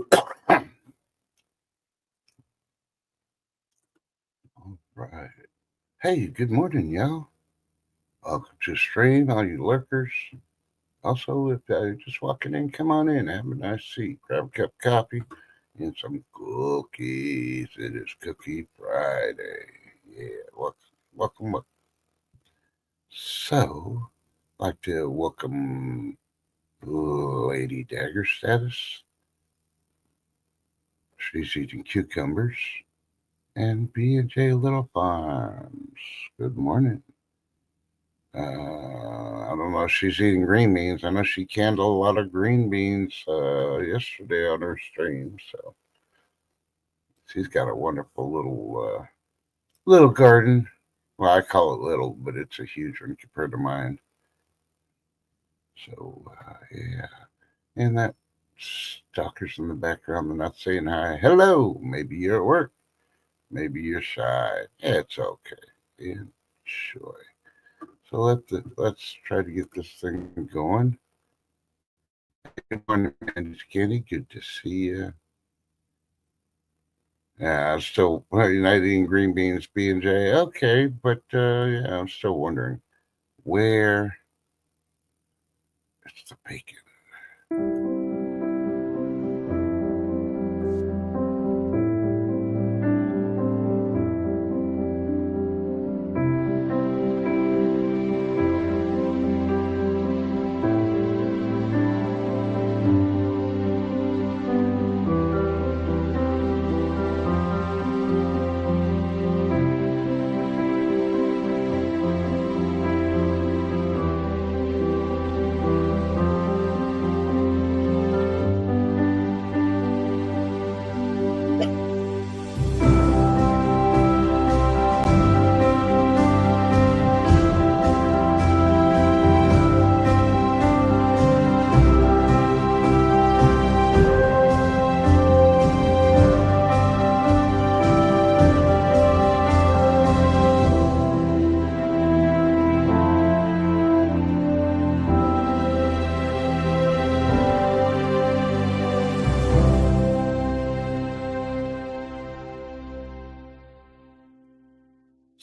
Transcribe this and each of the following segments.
All right. Hey, good morning, y'all. Welcome to the stream, all you lurkers. Also, if you're just walking in, come on in, have a nice seat, grab a cup of coffee and some cookies. It is Cookie Friday. Yeah, welcome. So, I'd like to welcome Lady Dagger Status. She's eating cucumbers. And B&J Little Farms. Good morning. I don't know if she's eating green beans. I know she canned a lot of green beans yesterday on her stream. So she's got a wonderful little garden. Well, I call it little, but it's a huge one compared to mine. So yeah, and that stalker's in the background. They're not saying hi. Hello. Maybe you're at work. Maybe you're shy. It's okay. Enjoy. So let's try to get this thing going. Good morning, Mandy's Candy. Good to see you. Yeah, still you're not eating green beans, B and J. Okay, but yeah, I'm still wondering where is the bacon.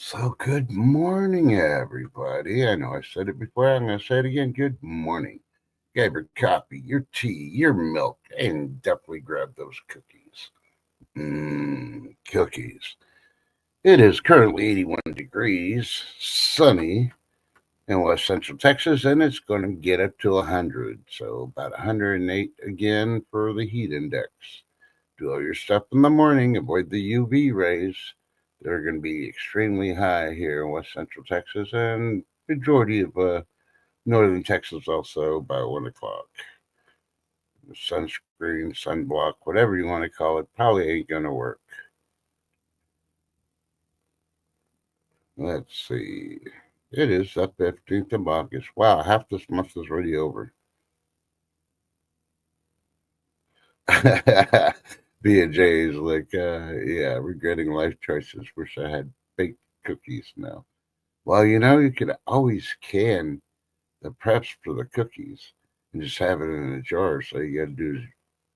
So good morning, everybody. I know I said it before. I'm going to say it again. Good morning. Grab your coffee, your tea, your milk, and definitely grab those cookies. Cookies. It is currently 81 degrees, sunny in West Central Texas, and it's going to get up to 100. So about 108 again for the heat index. Do all your stuff in the morning, avoid the UV rays. They're going to be extremely high here in West Central Texas and majority of northern Texas also by 1 o'clock. Sunscreen, sunblock, whatever you want to call it, probably ain't going to work. Let's see. It is the 15th of August. Wow, half this month is already over. B&J is like, yeah, regretting life choices. Wish I had baked cookies now. Well, you could always can the preps for the cookies and just have it in a jar. So you got to do is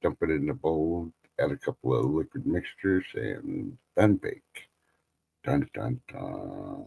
dump it in a bowl, add a couple of liquid mixtures, and then bake. Dun dun dun.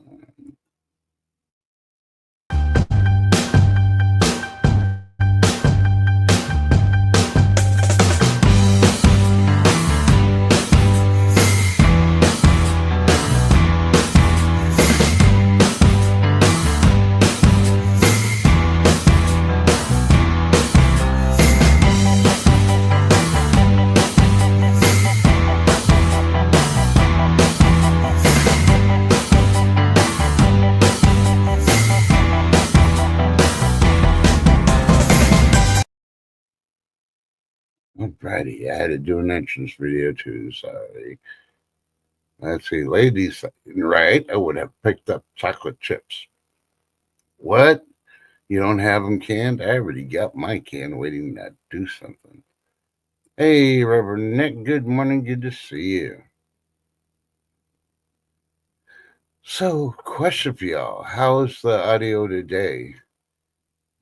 Alrighty, I had to do an entrance video too. Sorry. Let's see, ladies, right? I would have picked up chocolate chips. What? You don't have them canned? I already got my can waiting to do something. Hey, Reverend Nick, good morning. Good to see you. So, question for y'all. How is the audio today?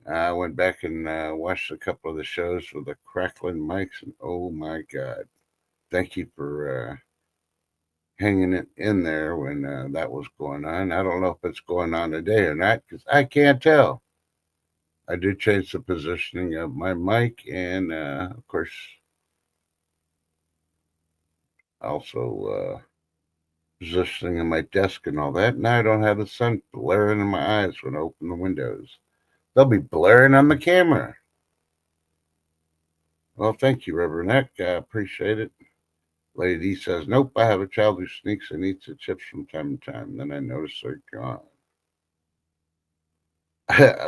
I went back and watched a couple of the shows with the crackling mics, and oh my god! Thank you for hanging it in there when that was going on. I don't know if it's going on today or not because I can't tell. I did change the positioning of my mic, and of course, also positioning of my desk and all that. Now I don't have the sun blaring in my eyes when I open the windows. They'll be blaring on the camera. Well, thank you, Reverend Eck. I appreciate it. Lady D says, nope, I have a child who sneaks and eats the chips from time to time. Then I notice they're gone.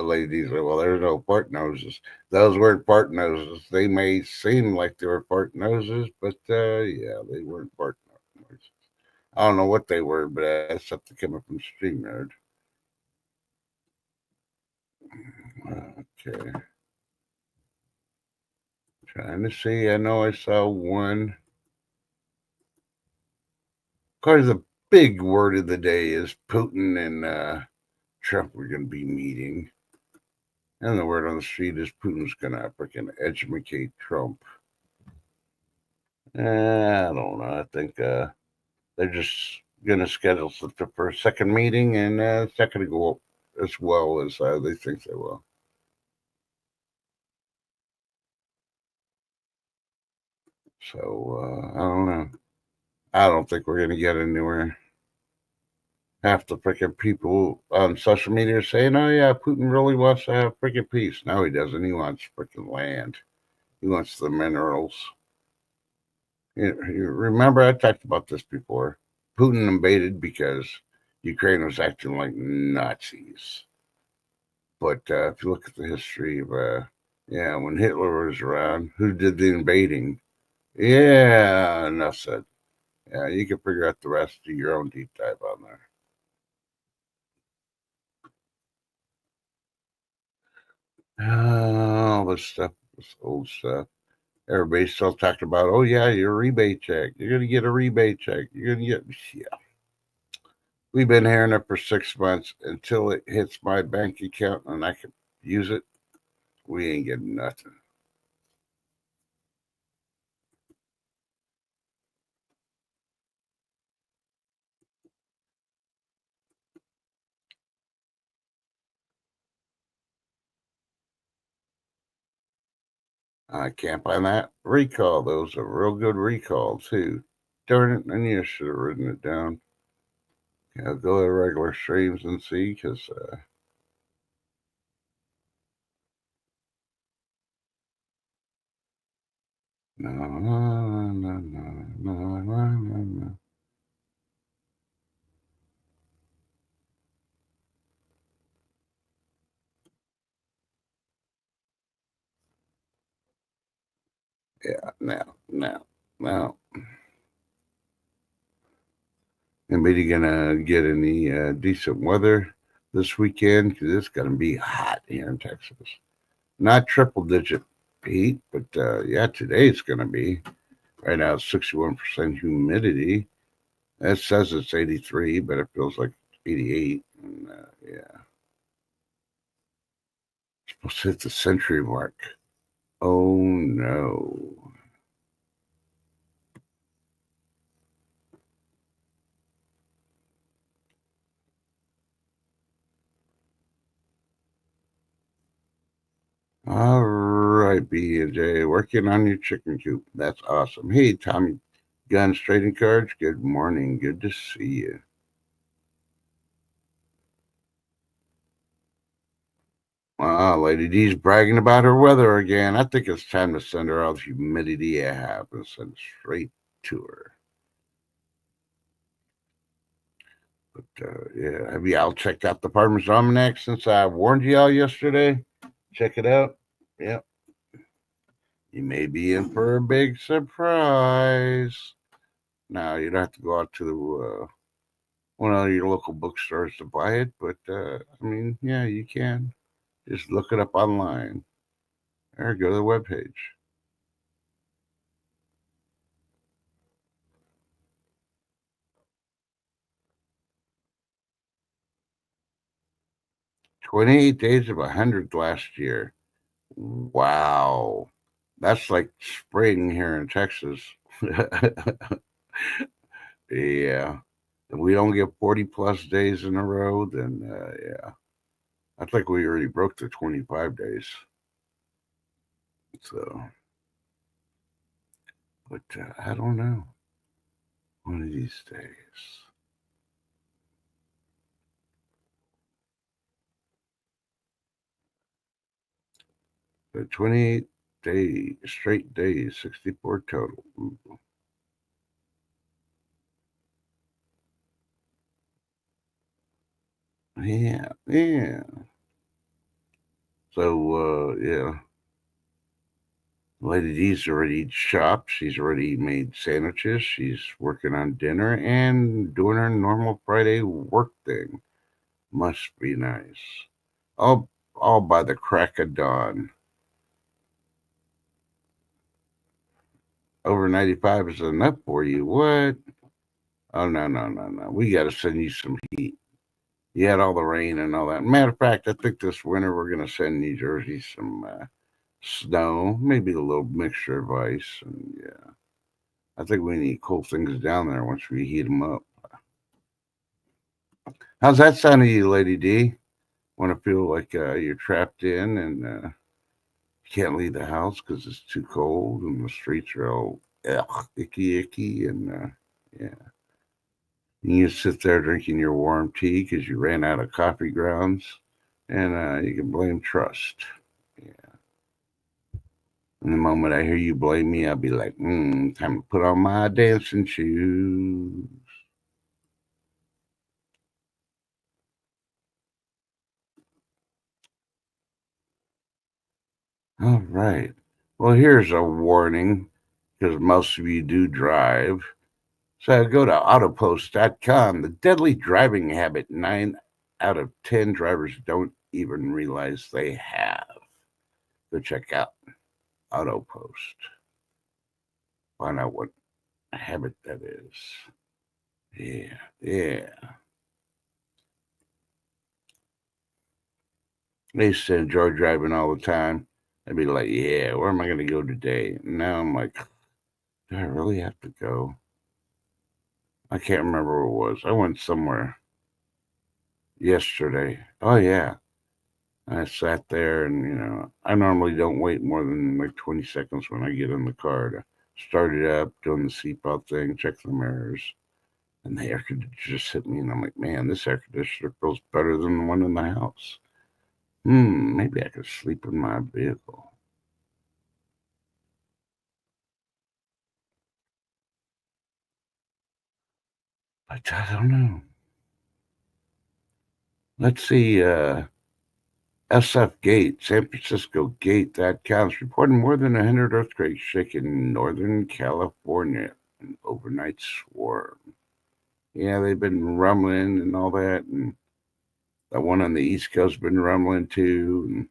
Lady D said, well, there's no part noses. Those weren't part noses. They may seem like they were part noses, but yeah, they weren't part noses. I don't know what they were, but that's something coming from StreamYard. Okay. Trying to see. I know I saw one. Of course, the big word of the day is Putin and Trump are going to be meeting. And the word on the street is Putin's going to freaking educate Trump. I don't know. I think they're just going to schedule something for a second meeting, and it's not going to go as well as they think they will. So I don't know. I don't think we're going to get anywhere. Half the freaking people on social media are saying, "Oh yeah, Putin really wants to have freaking peace." No, he doesn't. He wants freaking land. He wants the minerals. You remember I talked about this before. Putin invaded because Ukraine was acting like Nazis. But if you look at the history of, yeah, when Hitler was around, who did the invading? Yeah, enough said. Yeah, you can figure out the rest. Do your own deep dive on there. All this stuff, this old stuff. Everybody's still talking about, oh yeah, your rebate check. You're gonna get a rebate check. You're gonna get, yeah. We've been hearing it for 6 months until it hits my bank account and I can use it. We ain't getting nothing. I can't find that recall. Those are real good recall too. Darn it! I knew I should have written it down. Yeah, go to regular streams and see because no, no, no, no, no, no, no. Yeah, now. Anybody gonna get any decent weather this weekend? Because it's gonna be hot here in Texas. Not triple digit heat, but yeah, today it's gonna be. Right now, it's 61% humidity. That says it's 83, but it feels like 88. And, yeah, it's supposed to hit the century mark. Oh no. All right, B and J, working on your chicken coop. That's awesome. Hey, Tommy Guns Trading Cards. Good morning. Good to see you. Lady D's bragging about her weather again. I think it's time to send her all the humidity I have and send it straight to her. But yeah, have y'all checked out the Farmer's Almanac since I warned y'all yesterday? Check it out. Yep. You may be in for a big surprise. Now, you don't have to go out to one of your local bookstores to buy it, but I mean, yeah, you can. Just look it up online or go to the webpage. 28 days of 100 last year. Wow. That's like spring here in Texas. Yeah. If we don't get 40 plus days in a row, then yeah. I think we already broke the 25 days. So, but I don't know. One of these days. The 28 straight days, 64 total. Ooh. Yeah, yeah. So, yeah. Lady D's already shopped. She's already made sandwiches. She's working on dinner and doing her normal Friday work thing. Must be nice. All by the crack of dawn. Over 95 is enough for you. What? Oh, no, no, no, no. We got to send you some heat. You had all the rain and all that. Matter of fact, I think this winter we're going to send New Jersey some snow, maybe a little mixture of ice. And yeah, I think we need cool things down there once we heat them up. How's that sound to you, Lady D? Want to feel like you're trapped in and can't leave the house because it's too cold and the streets are all icky, and yeah. You sit there drinking your warm tea because you ran out of coffee grounds, and you can blame trust. Yeah. And the moment I hear you blame me, I'll be like, time to put on my dancing shoes. All right. Well, here's a warning because most of you do drive. So go to autopost.com. The deadly driving habit 9 out of 10 drivers don't even realize they have. Go check out Autopost. Find out what habit that is. Yeah, yeah. I used to enjoy driving all the time. I'd be like, yeah, where am I going to go today? And now I'm like, do I really have to go? I can't remember where it was. I went somewhere yesterday. Oh, yeah. I sat there and, I normally don't wait more than like 20 seconds when I get in the car to start it up, doing the seatbelt thing, check the mirrors. And the air conditioner just hit me. And I'm like, man, this air conditioner feels better than the one in the house. Maybe I could sleep in my vehicle. But I don't know. Let's see. SF Gate, San Francisco Gate.com is reporting more than 100 earthquakes shaking Northern California, an overnight swarm. Yeah, they've been rumbling and all that, and that one on the East Coast been rumbling too.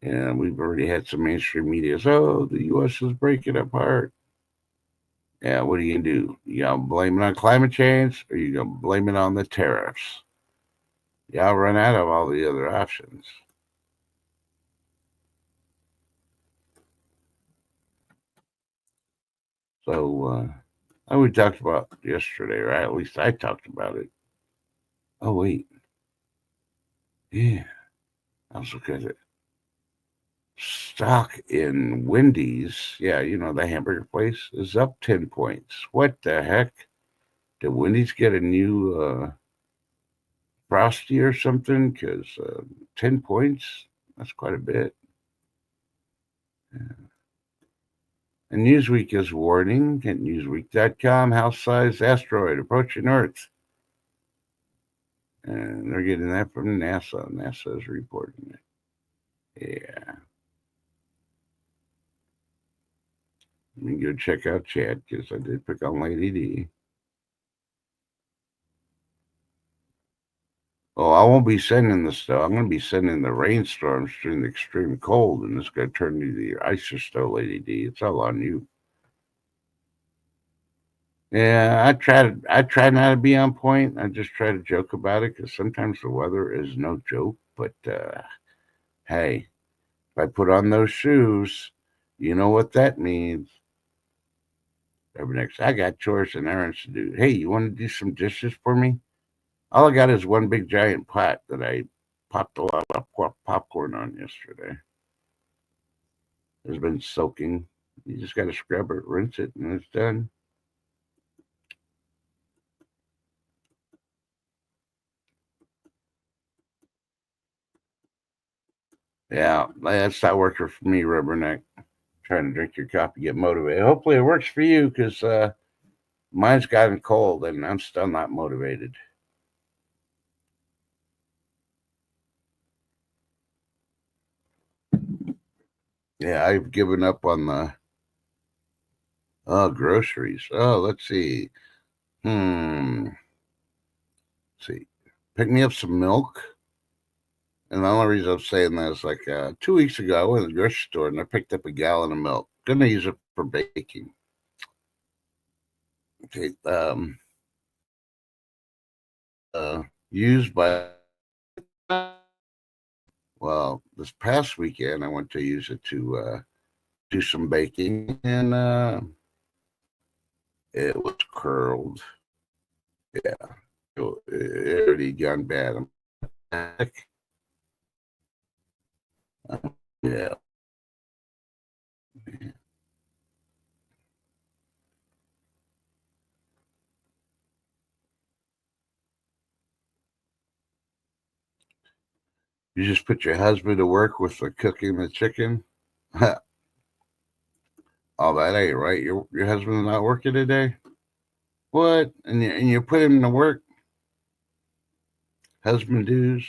And yeah, we've already had some mainstream media. So the U.S. is breaking apart. Yeah, what are you gonna do? You gonna blame it on climate change, or you gonna blame it on the tariffs? Y'all run out of all the other options. So, we talked about yesterday, right? At least I talked about it. Oh wait, yeah, I was looking at it. Stock in Wendy's, yeah, the hamburger place is up 10 points. What the heck? Did Wendy's get a new frosty or something? Because 10 points, that's quite a bit. Yeah. And Newsweek is warning at Newsweek.com house-sized asteroid approaching Earth. And they're getting that from NASA. NASA is reporting it. Yeah. Let me go check out chat because I did pick on Lady D. Oh, I won't be sending the stuff. I'm going to be sending the rainstorms during the extreme cold, and it's going to turn into the ice or snow, Lady D. It's all on you. Yeah, I try not to be on point. I just try to joke about it because sometimes the weather is no joke. But hey, if I put on those shoes, you know what that means. Every next, I got chores and errands to do. Hey, you want to do some dishes for me? All I got is one big giant pot that I popped a lot of popcorn on yesterday. It's been soaking. You just got to scrub it, rinse it, and it's done. Yeah, that's not working for me, Rubberneck. Trying to drink your coffee, get motivated. Hopefully, it works for you because mine's gotten cold and I'm still not motivated. Yeah, I've given up on the groceries. Oh, let's see. Let's see. Pick me up some milk. And the only reason I'm saying that is like 2 weeks ago, I went to the grocery store and I picked up a gallon of milk. Gonna use it for baking. Okay. Used by, well, this past weekend, I went to use it to do some baking and it was curled. Yeah. It already gone bad. Yeah. You just put your husband to work with the cooking the chicken. Oh, that ain't right. Your husband's not working today. What? And you put him to work? Husband dues?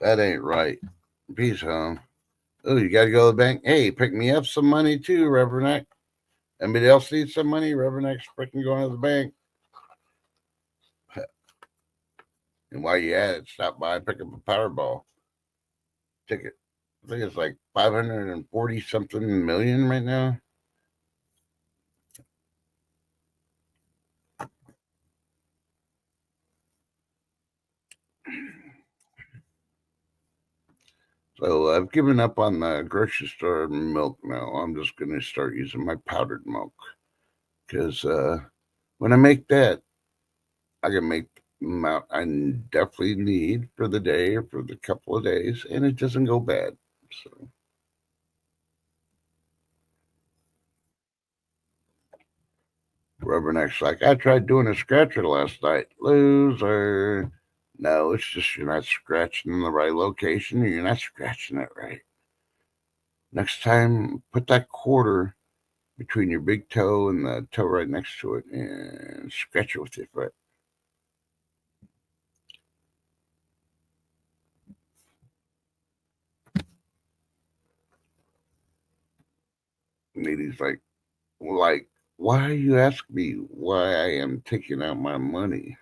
That ain't right. Peace, home. Oh, you got to go to the bank. Hey, pick me up some money too, Reverend. Anybody else need some money? Reverend freaking going to the bank. And while you at it, stop by and pick up a Powerball ticket. I think it's like 540 something million right now. So I've given up on the grocery store milk now. I'm just going to start using my powdered milk because when I make that, I can make the amount I definitely need for the day or for the couple of days, and it doesn't go bad. So Rubberneck's like, I tried doing a scratcher last night. Loser. No, it's just you're not scratching in the right location or you're not scratching it right. Next time, put that quarter between your big toe and the toe right next to it and scratch it with your foot. And he's like, why you ask me why I am taking out my money?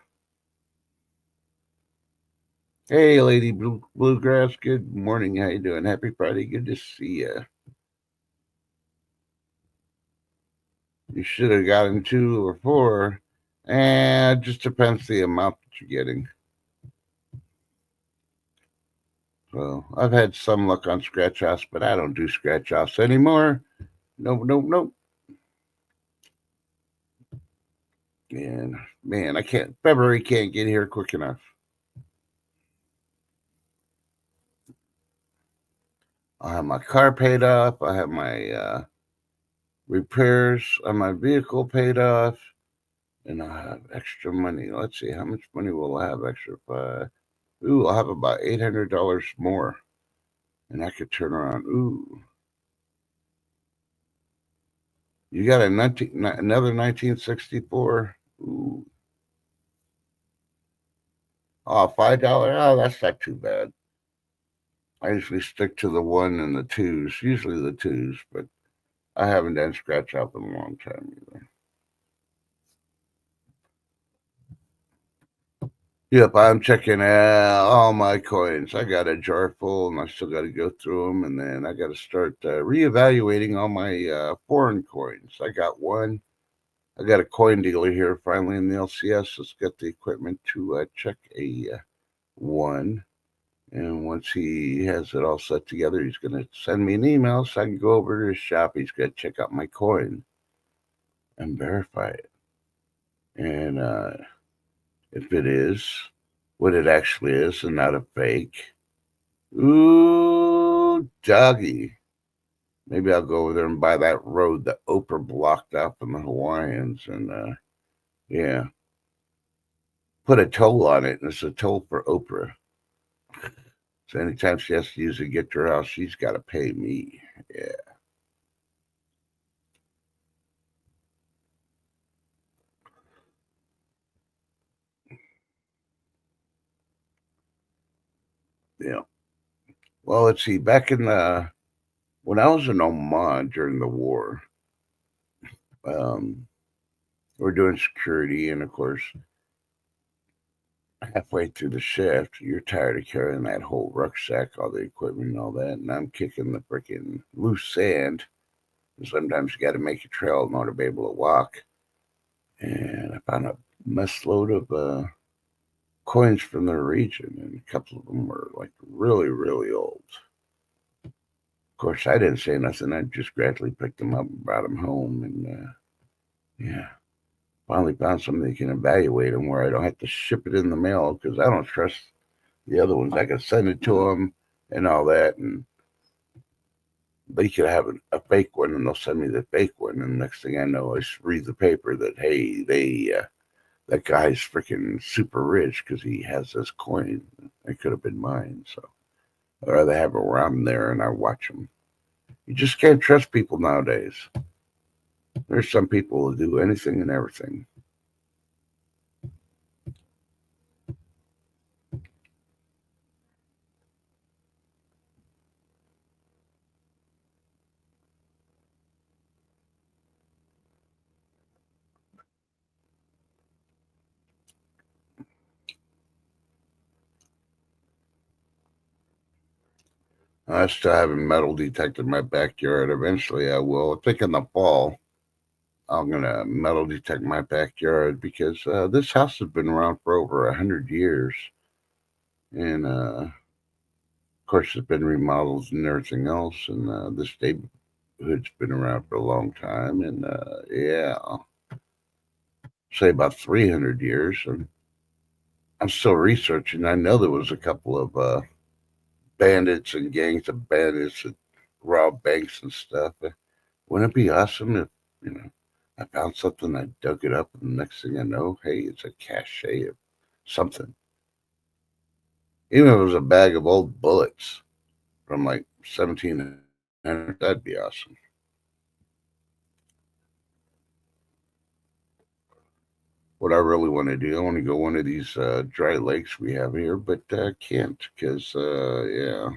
Hey, Lady Bluegrass. Good morning. How you doing? Happy Friday. Good to see you. You should have gotten 2 or 4. And it just depends the amount that you're getting. So I've had some luck on scratch offs, but I don't do scratch offs anymore. Nope, nope, nope. And man, I can't. February can't get here quick enough. I have my car paid off. I have my repairs on my vehicle paid off, and I have extra money. Let's see, how much money will I have extra? Ooh, I'll have about $800 more, and I could turn around. Ooh, you got another 1964. Ooh, oh, $5. Oh, that's not too bad. I usually stick to the one and the twos, usually the twos, but I haven't done scratch out in a long time either. Yep, I'm checking out all my coins. I got a jar full, and I still got to go through them, and then I got to start reevaluating all my foreign coins. I got one I got a coin dealer here finally in the LCS that's got the equipment to check a one. And once he has it all set together, he's going to send me an email so I can go over to his shop. He's going to check out my coin and verify it. And if it is what it actually is and not a fake, ooh, doggy. Maybe I'll go over there and buy that road that Oprah blocked off from the Hawaiians and, yeah, put a toll on it. And it's a toll for Oprah. So anytime she has to use it to get to her house, she's got to pay me. Yeah. Yeah. Well, let's see. Back in when I was in Oman during the war, um, we're doing security, and of course, halfway through the shift, you're tired of carrying that whole rucksack, all the equipment, and all that. And I'm kicking the freaking loose sand. And sometimes you got to make a trail in order to be able to walk. And I found a mess load of coins from the region, and a couple of them were like really, really old. Of course, I didn't say nothing. I just gradually picked them up and brought them home, and yeah, finally found something that can evaluate them where I don't have to ship it in the mail because I don't trust the other ones. I can send it to them and all that, and they could have a fake one, and they'll send me the fake one, and next thing I know, I read the paper that hey, that guy's freaking super rich because he has this coin. It could have been mine, so I'd rather have it around there and I watch them. You just can't trust people nowadays. There's some people who do anything and everything. I still haven't metal detected my backyard. Eventually, I will. I think in the fall, I'm gonna metal detect my backyard because this house has been around for over 100 years, and of course, it's been remodeled and everything else. And this neighborhood's been around for a long time, and yeah, say about 300 years. And I'm still researching. I know there was a couple of bandits and gangs of bandits that robbed banks and stuff. Wouldn't it be awesome if, you know, I found something, I dug it up, and the next thing I know, hey, it's a cache of something. Even if it was a bag of old bullets from like 1700, that'd be awesome. What I really want to do, I want to go one of these dry lakes we have here, but can't because, yeah,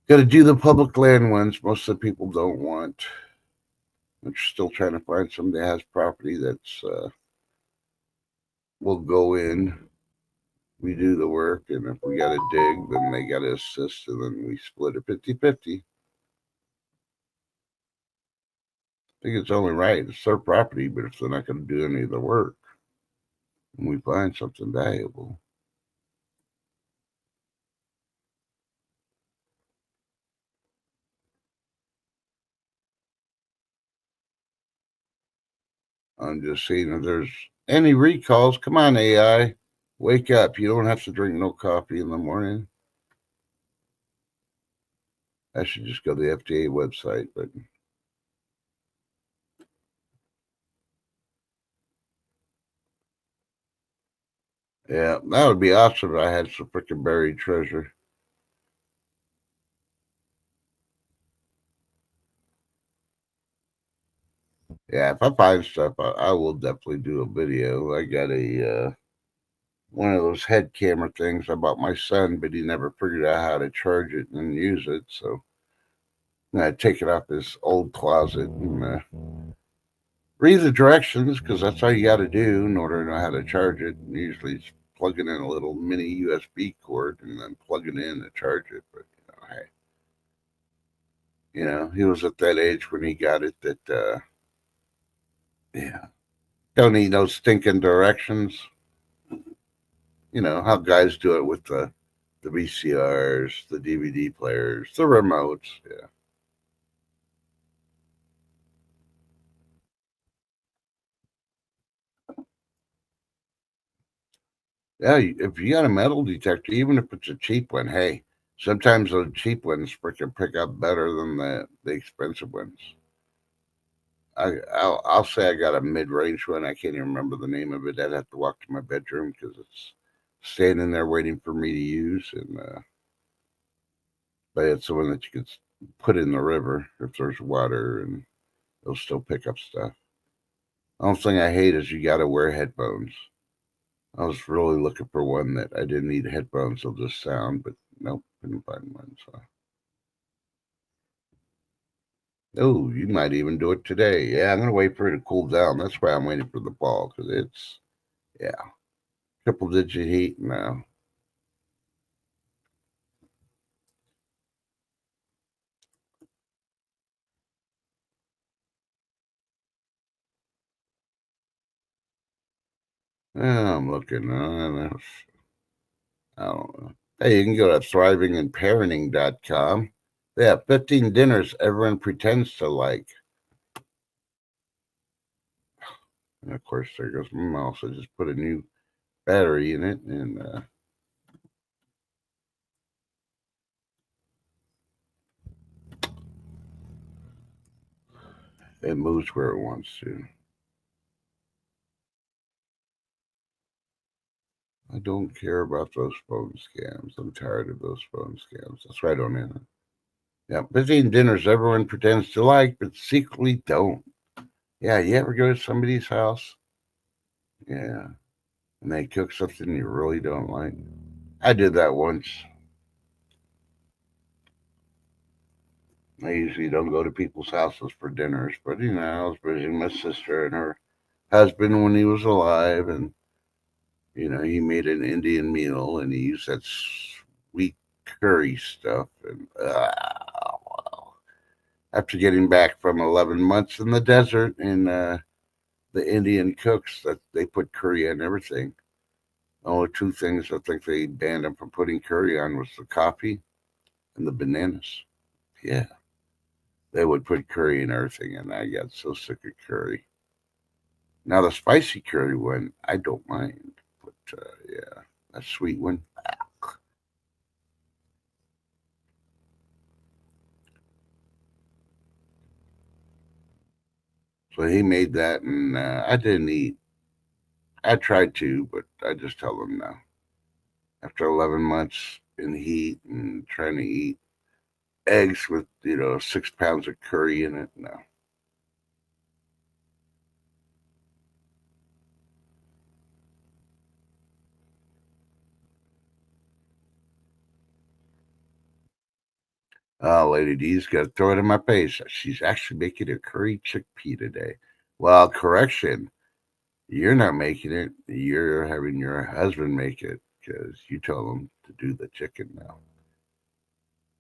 got to do the public land ones. Most of the people don't want. I'm still trying to find somebody that has property that's will go in. We do the work, and if we got to dig, then they got to assist, and then we split it 50-50. I think it's only right. It's their property, but if they're not going to do any of the work, and we find something valuable, I'm just seeing if there's any recalls. Come on, AI, wake up! You don't have to drink no coffee in the morning. I should just go to the FDA website, but yeah, that would be awesome if I had some freaking buried treasure. Yeah, if I find stuff, I will definitely do a video. I got a one of those head camera things I bought my son, but he never figured out how to charge it and use it. So I take it off his old closet and read the directions because that's all you got to do in order to know how to charge it. And usually, it's plugging in a little mini USB cord and then plugging in to charge it. But hey, he was at that age when he got it that Yeah. Don't need no stinking directions. You know how guys do it with the VCRs, the DVD players, the remotes. Yeah. Yeah, if you got a metal detector, even if it's a cheap one, hey, sometimes those cheap ones freaking pick up better than the expensive ones. I'll say I got a mid range one. I can't even remember the name of it. I'd have to walk to my bedroom because it's standing there waiting for me to use. And but it's the one that you could put in the river if there's water, and it'll still pick up stuff. The only thing I hate is you got to wear headphones. I was really looking for one that I didn't need headphones; they'll just sound. But nope, couldn't find one. So. Oh, you might even do it today. Yeah, I'm gonna wait for it to cool down. That's why I'm waiting for the fall because it's yeah, triple digit heat now. Yeah, I'm looking. I don't know. Hey, you can go to thrivingandparenting.com. They have 15 dinners everyone pretends to like. And of course, there goes my mouse. I just put a new battery in it and it moves where it wants to. I don't care about those phone scams. I'm tired of those phone scams. That's right on in. Yeah, 15 dinners everyone pretends to like, but secretly don't. Yeah, you ever go to somebody's house? Yeah, and they cook something you really don't like. I did that once. I usually don't go to people's houses for dinners, but I was visiting my sister and her husband when he was alive, and he made an Indian meal and he used that sweet curry stuff. And after getting back from 11 months in the desert, and the Indian cooks that they put curry on everything. Only two things I think they banned them from putting curry on was the coffee and the bananas. Yeah, they would put curry in everything, and I got so sick of curry. Now the spicy curry one, I don't mind, but yeah, that sweet one. So he made that, and I didn't eat. I tried to, but I just tell them no. After 11 months in heat and trying to eat eggs with 6 pounds of curry in it, no. Oh, Lady D's got to throw it in my face. She's actually making a curry chickpea today. Well, correction. You're not making it. You're having your husband make it because you told him to do the chicken now.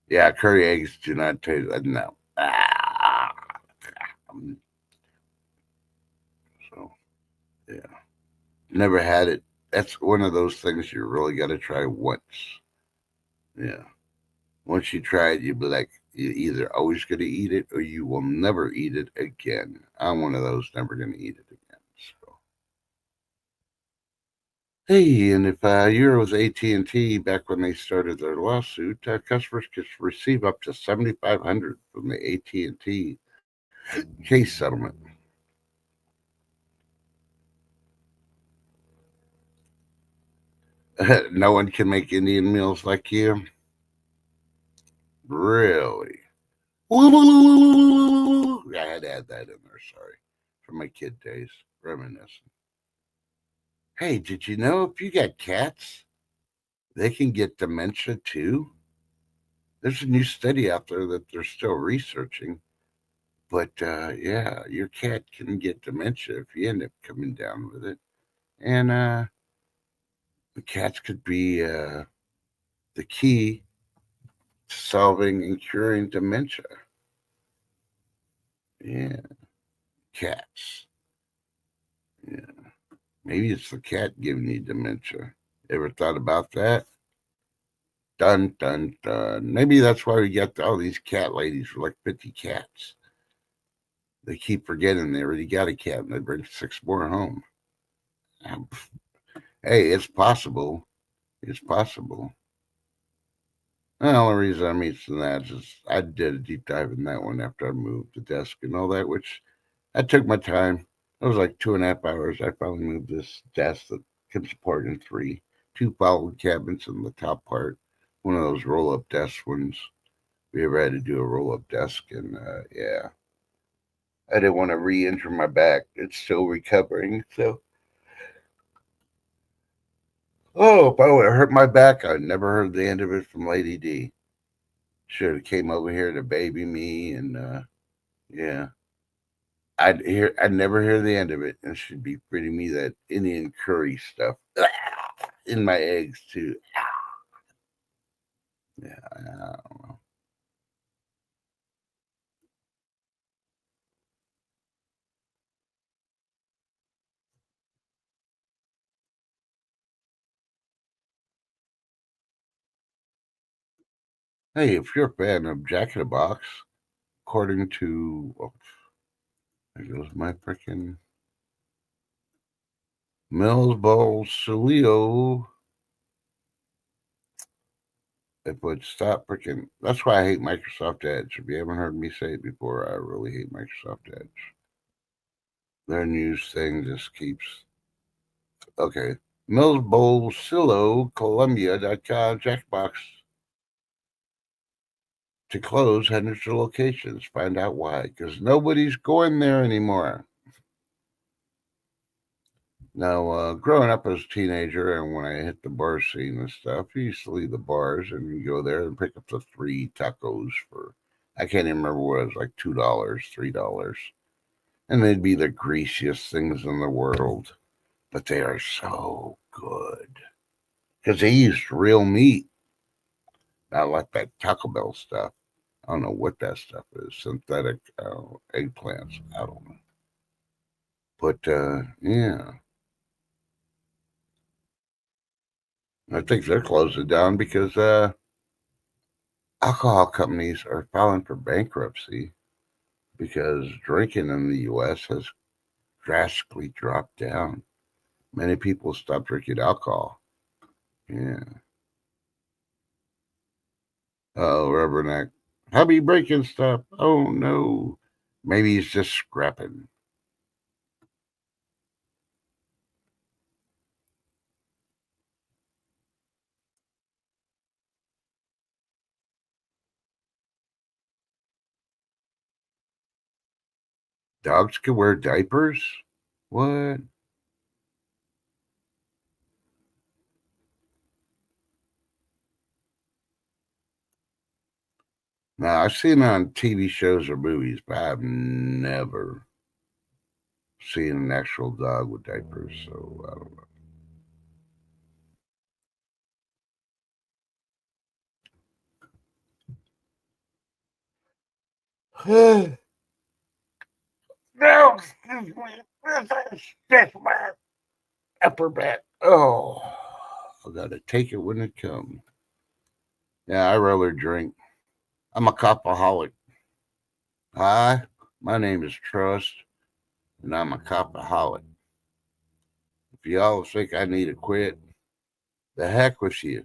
Yeah, curry eggs do not taste. No. Um, so yeah, never had it. That's one of those things you really got to try once. Yeah, once you try it, you'll be like, you're either always going to eat it or you will never eat it again. I'm one of those never going to eat it again. So. Hey, and if you're with AT&T back when they started their lawsuit, customers could receive up to 7,500 from the AT&T case settlement. No one can make Indian meals like you. Really? I had to add that in there. Sorry, from my kid days, reminiscing. Hey, did you know if you got cats, they can get dementia too? There's a new study out there that they're still researching. But yeah, your cat can get dementia if you end up coming down with it. And the cats could be the key to solving and curing dementia. Yeah, cats. Maybe it's the cat giving you dementia. Ever thought about that? Dun, dun, dun. Maybe that's why we got all these cat ladies for like 50 cats. They keep forgetting they already got a cat and they bring 6 more home. Hey, it's possible. It's possible. The only reason I'm mentioning that is I did a deep dive in that one after I moved the desk and all that, which I took my time. It was like 2.5 hours. I finally moved this desk that can support in three, two filing cabinets in the top part, one of those roll up desk ones. We ever had to do a roll up desk, and yeah, I didn't want to re injure my back. It's still recovering. So, oh, if I would have hurt my back, I'd never heard the end of it from Lady D. Should have came over here to baby me, and yeah. I'd never hear the end of it, and she'd be feeding me that Indian curry stuff in my eggs too. Yeah, I don't know. Hey, if you're a fan of Jack in the Box, according to there goes my freaking Mills Bowl Celio, it would stop freaking. That's why I hate Microsoft Edge. If you haven't heard me say it before, I really hate Microsoft Edge. Their news thing just keeps. Okay. Mills Bowl Silo Columbia.com Jackbox to close hundreds of locations. Find out why. Because nobody's going there anymore. Now, growing up as a teenager and when I hit the bar scene and stuff, you used to leave the bars and you go there and pick up the 3 tacos for, I can't even remember what it was, like $2, $3. And they'd be the greasiest things in the world. But they are so good. Because they used real meat, not like that Taco Bell stuff. I don't know what that stuff is. Synthetic eggplants. I don't know. But yeah, I think they're closing down because alcohol companies are filing for bankruptcy because drinking in the U.S. has drastically dropped down. Many people stop drinking alcohol. Yeah. Oh, Rubberneck. Hubby breaking stuff. Oh no. Maybe he's just scrapping. Dogs can wear diapers? What? Now, I've seen it on TV shows or movies, but I've never seen an actual dog with diapers, so I don't know. No, excuse me. That's my upper back. Oh, I gotta take it when it comes. Yeah, I rather drink. I'm a copaholic. Hi, my name is Trust, and I'm a copaholic. If y'all think I need to quit, the heck with you.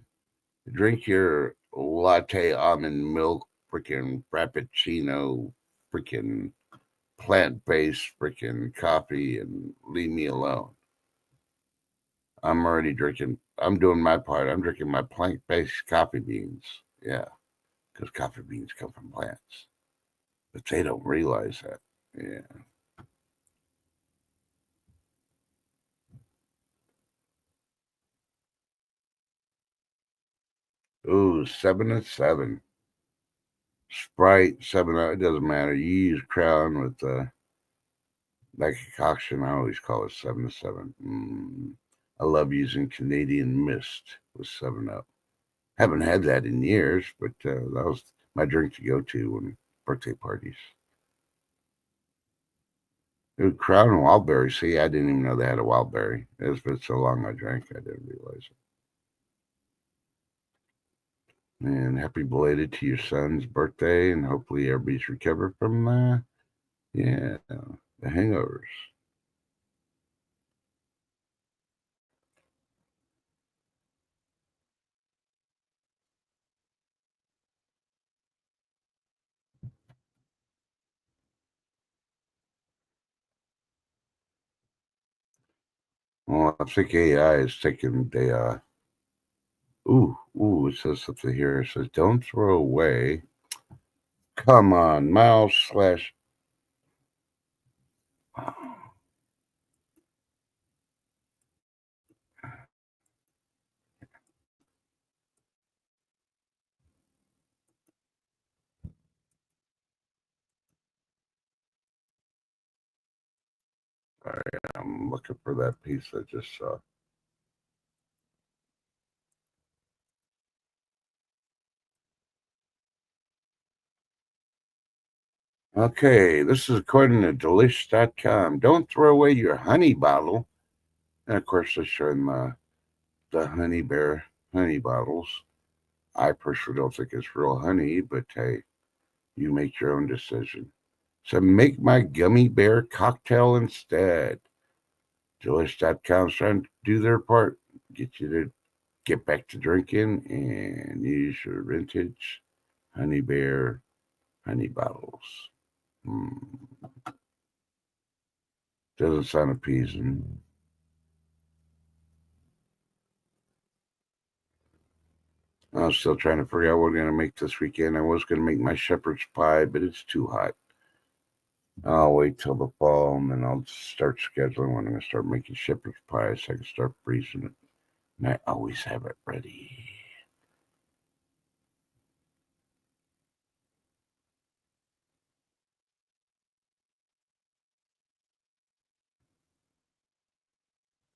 Drink your latte almond milk, freaking frappuccino, freaking plant based freaking coffee, and leave me alone. I'm already drinking. I'm doing my part. I'm drinking my plant based coffee beans. Yeah, because coffee beans come from plants, but they don't realize that. Yeah. Ooh, 7 and 7. Sprite, 7 Up. It doesn't matter. You use Crown with that concoction. I always call it 7 to 7. I love using Canadian Mist with 7 Up. Haven't had that in years, but that was my drink to go to when birthday parties. Ooh, Crown and Wildberry. See, I didn't even know they had a Wildberry. It's been so long I drank, I didn't realize it. And happy belated to your son's birthday, and hopefully everybody's recovered from the hangovers. Well, I think AI is taking the it says something here. It says, don't throw away. Come on, mouse slash. All right, I'm looking for that piece I just saw. Okay, this is according to delish.com. Don't throw away your honey bottle. And of course, they're showing the honey bear honey bottles. I personally don't think it's real honey, but hey, you make your own decision. So make my gummy bear cocktail instead. Delish.com's trying to do their part, get you to get back to drinking and use your vintage honey bear honey bottles. Doesn't sound appeasing. I'm still trying to figure out what I'm going to make this weekend. I was going to make my shepherd's pie, but it's too hot. I'll wait till the fall and then I'll start scheduling when I'm going to start making shepherd's pie so I can start freezing it. And I always have it ready.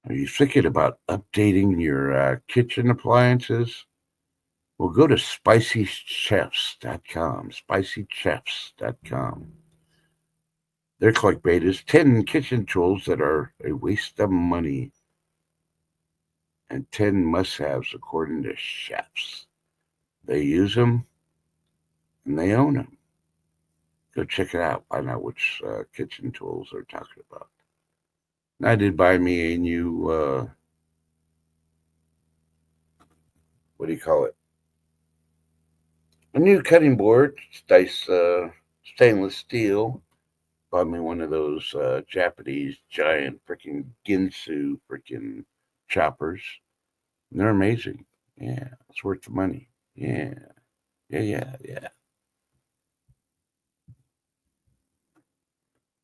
Are you thinking about updating your kitchen appliances? Well, go to spicychefs.com. Spicychefs.com. Their clickbait is 10 kitchen tools that are a waste of money and 10 must haves according to chefs. They use them and they own them. Go check it out. Find out which kitchen tools they're talking about. And I did buy me a new, what do you call it? A new cutting board. It's nice stainless steel. Bought me one of those Japanese giant freaking Ginsu freaking choppers. And they're amazing. Yeah, it's worth the money. Yeah, yeah.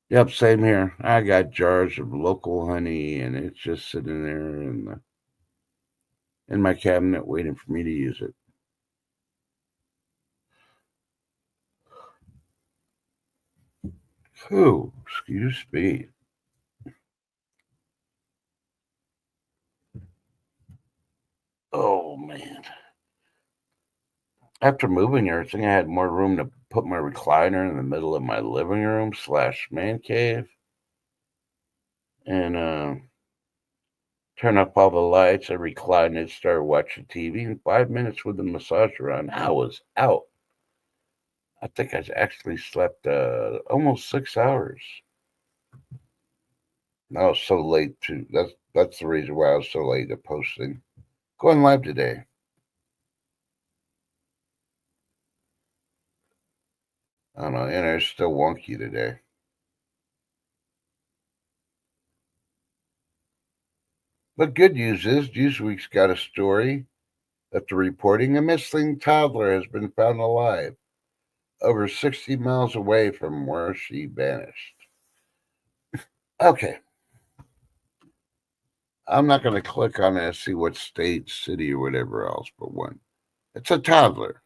Yep, same here. I got jars of local honey, and it's just sitting there in my cabinet waiting for me to use it. Oh, excuse me. Oh man. After moving everything, I had more room to put my recliner in the middle of my living room slash man cave and turn up all the lights. I reclined and started watching TV. In 5 minutes with the massager on, I was out. I think I actually slept almost 6 hours. I was so late too. That's the reason why I was so late at posting. Going live today. I don't know. Internet's still wonky today. But good news is Newsweek's got a story that they're reporting a missing toddler has been found alive over 60 miles away from where she vanished. Okay. I'm not going to click on it and see what state, city, or whatever else, but one. It's a toddler.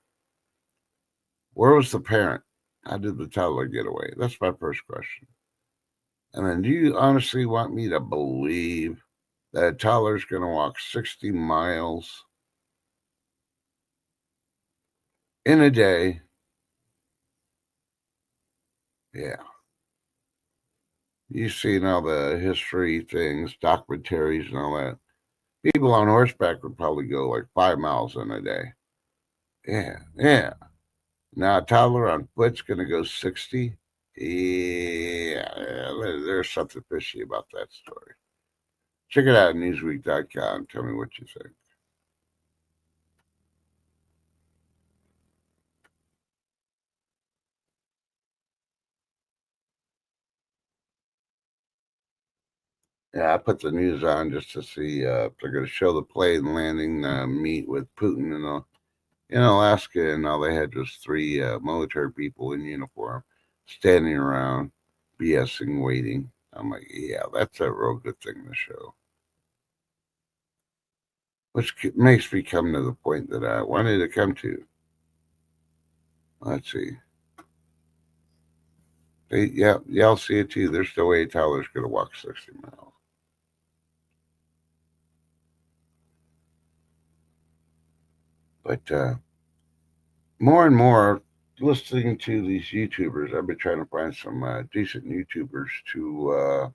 Where was the parent? How did the toddler get away? That's my first question. And then, do you honestly want me to believe that a toddler's going to walk 60 miles in a day? Yeah. You've seen all the history things, documentaries, and all that. People on horseback would probably go like 5 miles in a day. Yeah, yeah. Now a toddler on foot's going to go 60. Yeah, there's something fishy about that story. Check it out at Newsweek.com. Tell me what you think. Yeah, I put the news on just to see if they're going to show the plane landing, meet with Putin and all in Alaska, and all they had was three military people in uniform standing around, BSing, waiting. I'm like, yeah, that's a real good thing to show. Which makes me come to the point that I wanted to come to. Let's see. Yeah, y'all see it too. There's no way Tyler's going to walk 60 miles. But more and more, listening to these YouTubers, I've been trying to find some decent YouTubers to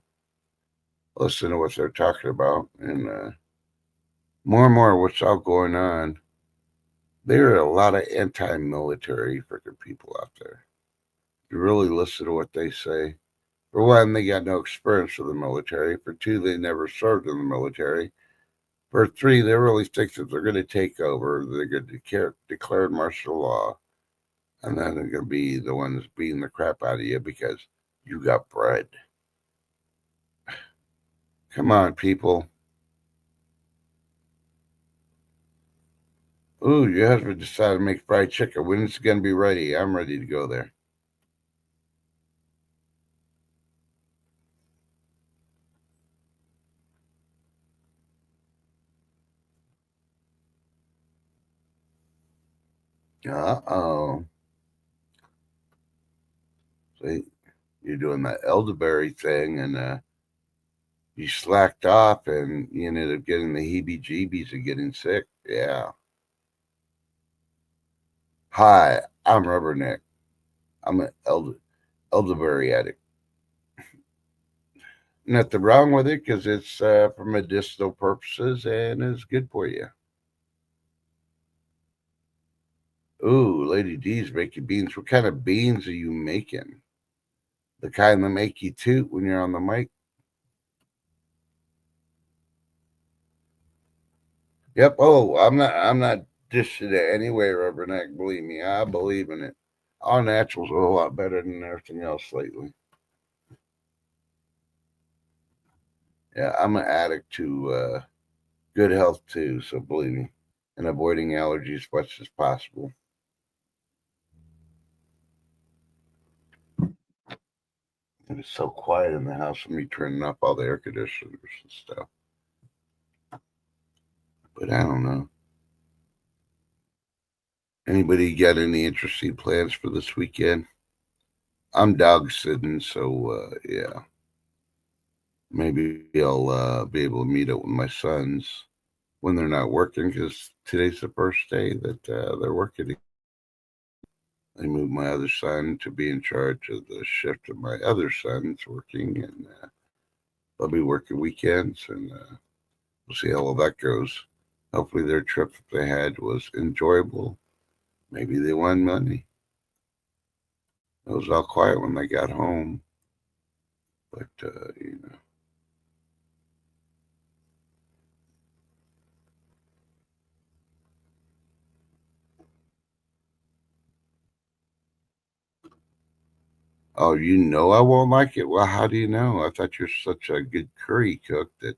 listen to what they're talking about. And more and more, what's all going on, there are a lot of anti military freaking people out there. You really listen to what they say. For one, they got no experience with the military. For two, they never served in the military. For three, they really think that they're going to take over. They're going to declare martial law. And then they're going to be the ones beating the crap out of you because you got bread. Come on, people. Ooh, your husband decided to make fried chicken. When is it going to be ready? I'm ready to go there. Uh-oh. See, you're doing that elderberry thing, and you slacked off, and you ended up getting the heebie-jeebies and getting sick. Yeah. Hi, I'm Rubberneck. I'm an elderberry addict. Nothing wrong with it because it's for medicinal purposes and it's good for you. Ooh, Lady D's making beans. What kind of beans are you making? The kind that make you toot when you're on the mic? Yep. Oh, I'm not dishing it anyway, Rubberneck. Believe me, I believe in it. All naturals are a lot better than everything else lately. Yeah, I'm an addict to good health too, so believe me, and avoiding allergies as much as possible. And it's so quiet in the house with me turning up all the air conditioners and stuff. But I don't know. Anybody got any interesting plans for this weekend? I'm dog sitting, so yeah, maybe I'll be able to meet up with my sons when they're not working because today's the first day that they're working. I moved my other son to be in charge of the shift of my other son's working, and they'll be working weekends, and we'll see how all that goes. Hopefully, their trip that they had was enjoyable. Maybe they won money. It was all quiet when they got home, but you know. Oh, you know I won't like it. Well, how do you know? I thought you're such a good curry cook that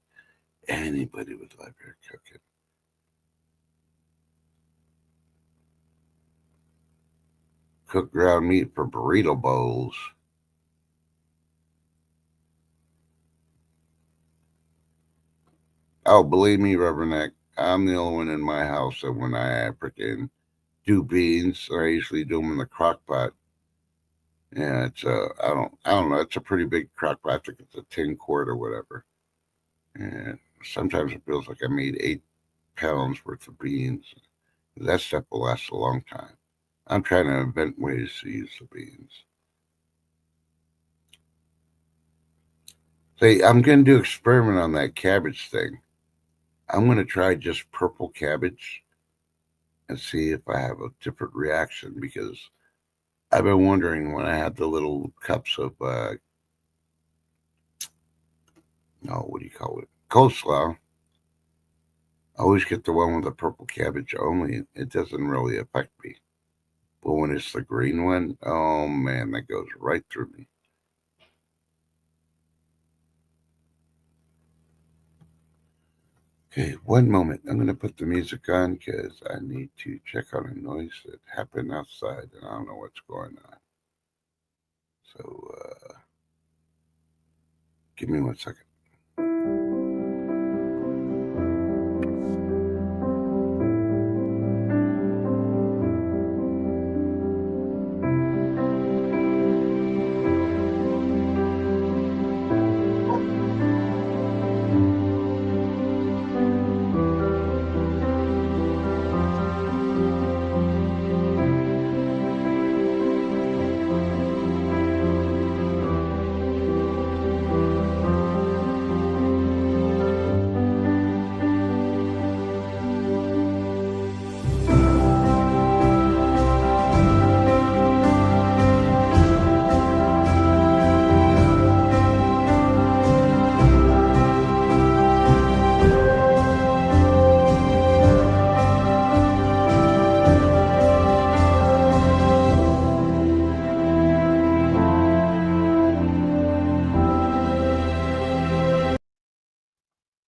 anybody would like your cooking. Cook ground meat for burrito bowls. Oh, believe me, Rubberneck, I'm the only one in my house that when I freaking do beans, I usually do them in the crock pot. Yeah, it's I don't know. It's a pretty big crock pot. I think it's a 10 quart or whatever. And sometimes it feels like I made 8 pounds worth of beans. That stuff will last a long time. I'm trying to invent ways to use the beans. Say, I'm going to do experiment on that cabbage thing. I'm going to try just purple cabbage and see if I have a different reaction, because I've been wondering when I had the little cups of, what do you call it? Coleslaw. I always get the one with the purple cabbage only. It doesn't really affect me. But when it's the green one, oh man, that goes right through me. Okay, one moment. I'm going to put the music on because I need to check on a noise that happened outside and I don't know what's going on. So, give me 1 second.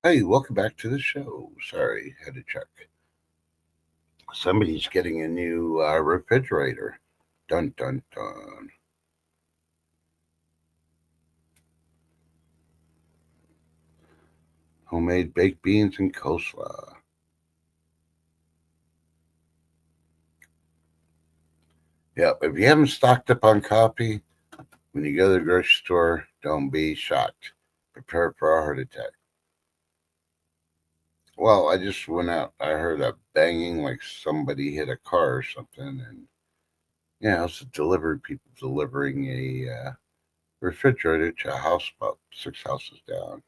Hey, welcome back to the show. Sorry, had to check. Somebody's getting a new refrigerator. Dun dun dun. Homemade baked beans and coleslaw. Yep, if you haven't stocked up on coffee, when you go to the grocery store, don't be shocked. Prepare for a heart attack. Well, I just went out. I heard a banging like somebody hit a car or something. And yeah, it's a delivery people delivering a refrigerator to a house about 6 houses down.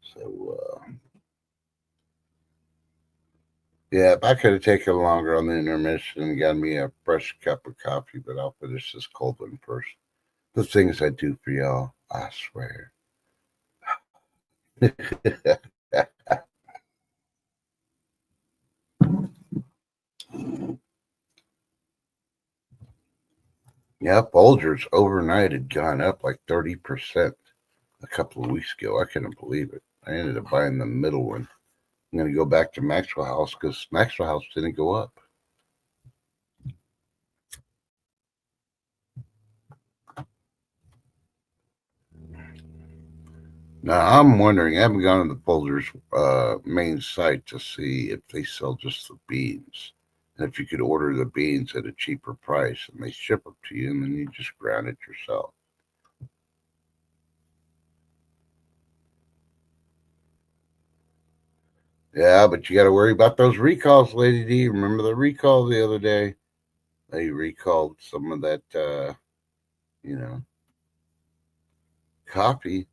So, yeah, if I could have taken longer on the intermission and got me a fresh cup of coffee, but I'll finish this cold one first. The things I do for y'all, I swear. Yeah, Folgers overnight had gone up like 30% a couple of weeks ago. I couldn't believe it. I ended up buying the middle one. I'm going to go back to Maxwell House because Maxwell House didn't go up. Now, I'm wondering, I haven't gone to the Folgers main site to see if they sell just the beans. And if you could order the beans at a cheaper price and they ship them to you and then you just ground it yourself. Yeah, but you got to worry about those recalls, Lady D. Remember the recall the other day? They recalled some of that, you know, coffee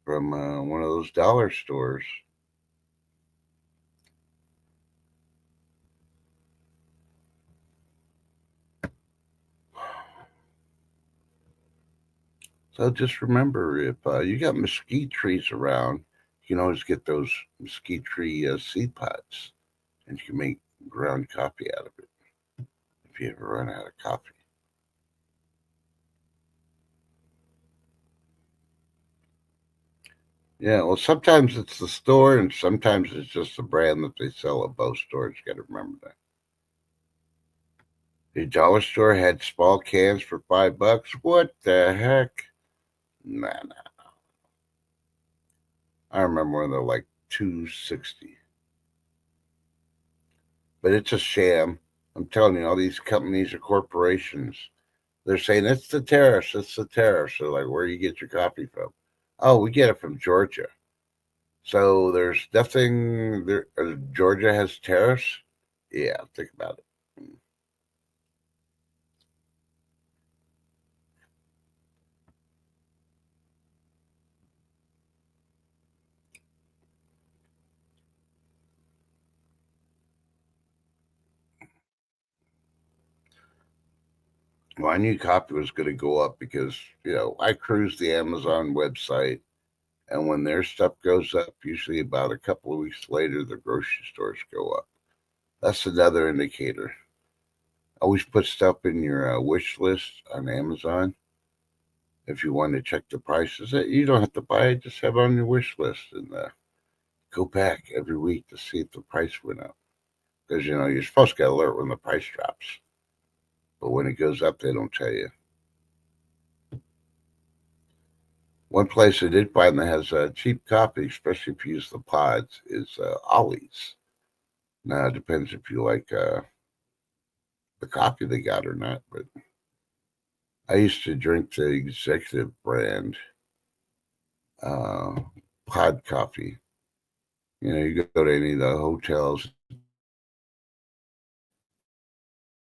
from one of those dollar stores. So just remember, if you got mesquite trees around, you can always get those mesquite tree seed pods, and you can make ground coffee out of it if you ever run out of coffee. Yeah, well, sometimes it's the store, and sometimes it's just the brand that they sell at both stores. You got to remember that. The dollar store had small cans for $5. What the heck? Nah, nah. I remember when they're like 260. But it's a sham. I'm telling you, all these companies are corporations. They're saying it's the tariffs, it's the tariffs. So like, where do you get your coffee from? Oh, we get it from Georgia. So there's nothing there. Georgia has tariffs. Yeah, think about it. Well, I knew coffee was going to go up because, I cruise the Amazon website, and when their stuff goes up, usually about a couple of weeks later, the grocery stores go up. That's another indicator. Always put stuff in your wish list on Amazon. If you want to check the prices, you don't have to buy it, just have it on your wish list and go back every week to see if the price went up. Because, you're supposed to get alert when the price drops. But when it goes up, they don't tell you. One place I did find that has cheap coffee, especially if you use the pods, is Ollie's. Now, it depends if you like the coffee they got or not. But I used to drink the executive brand pod coffee. You go to any of the hotels,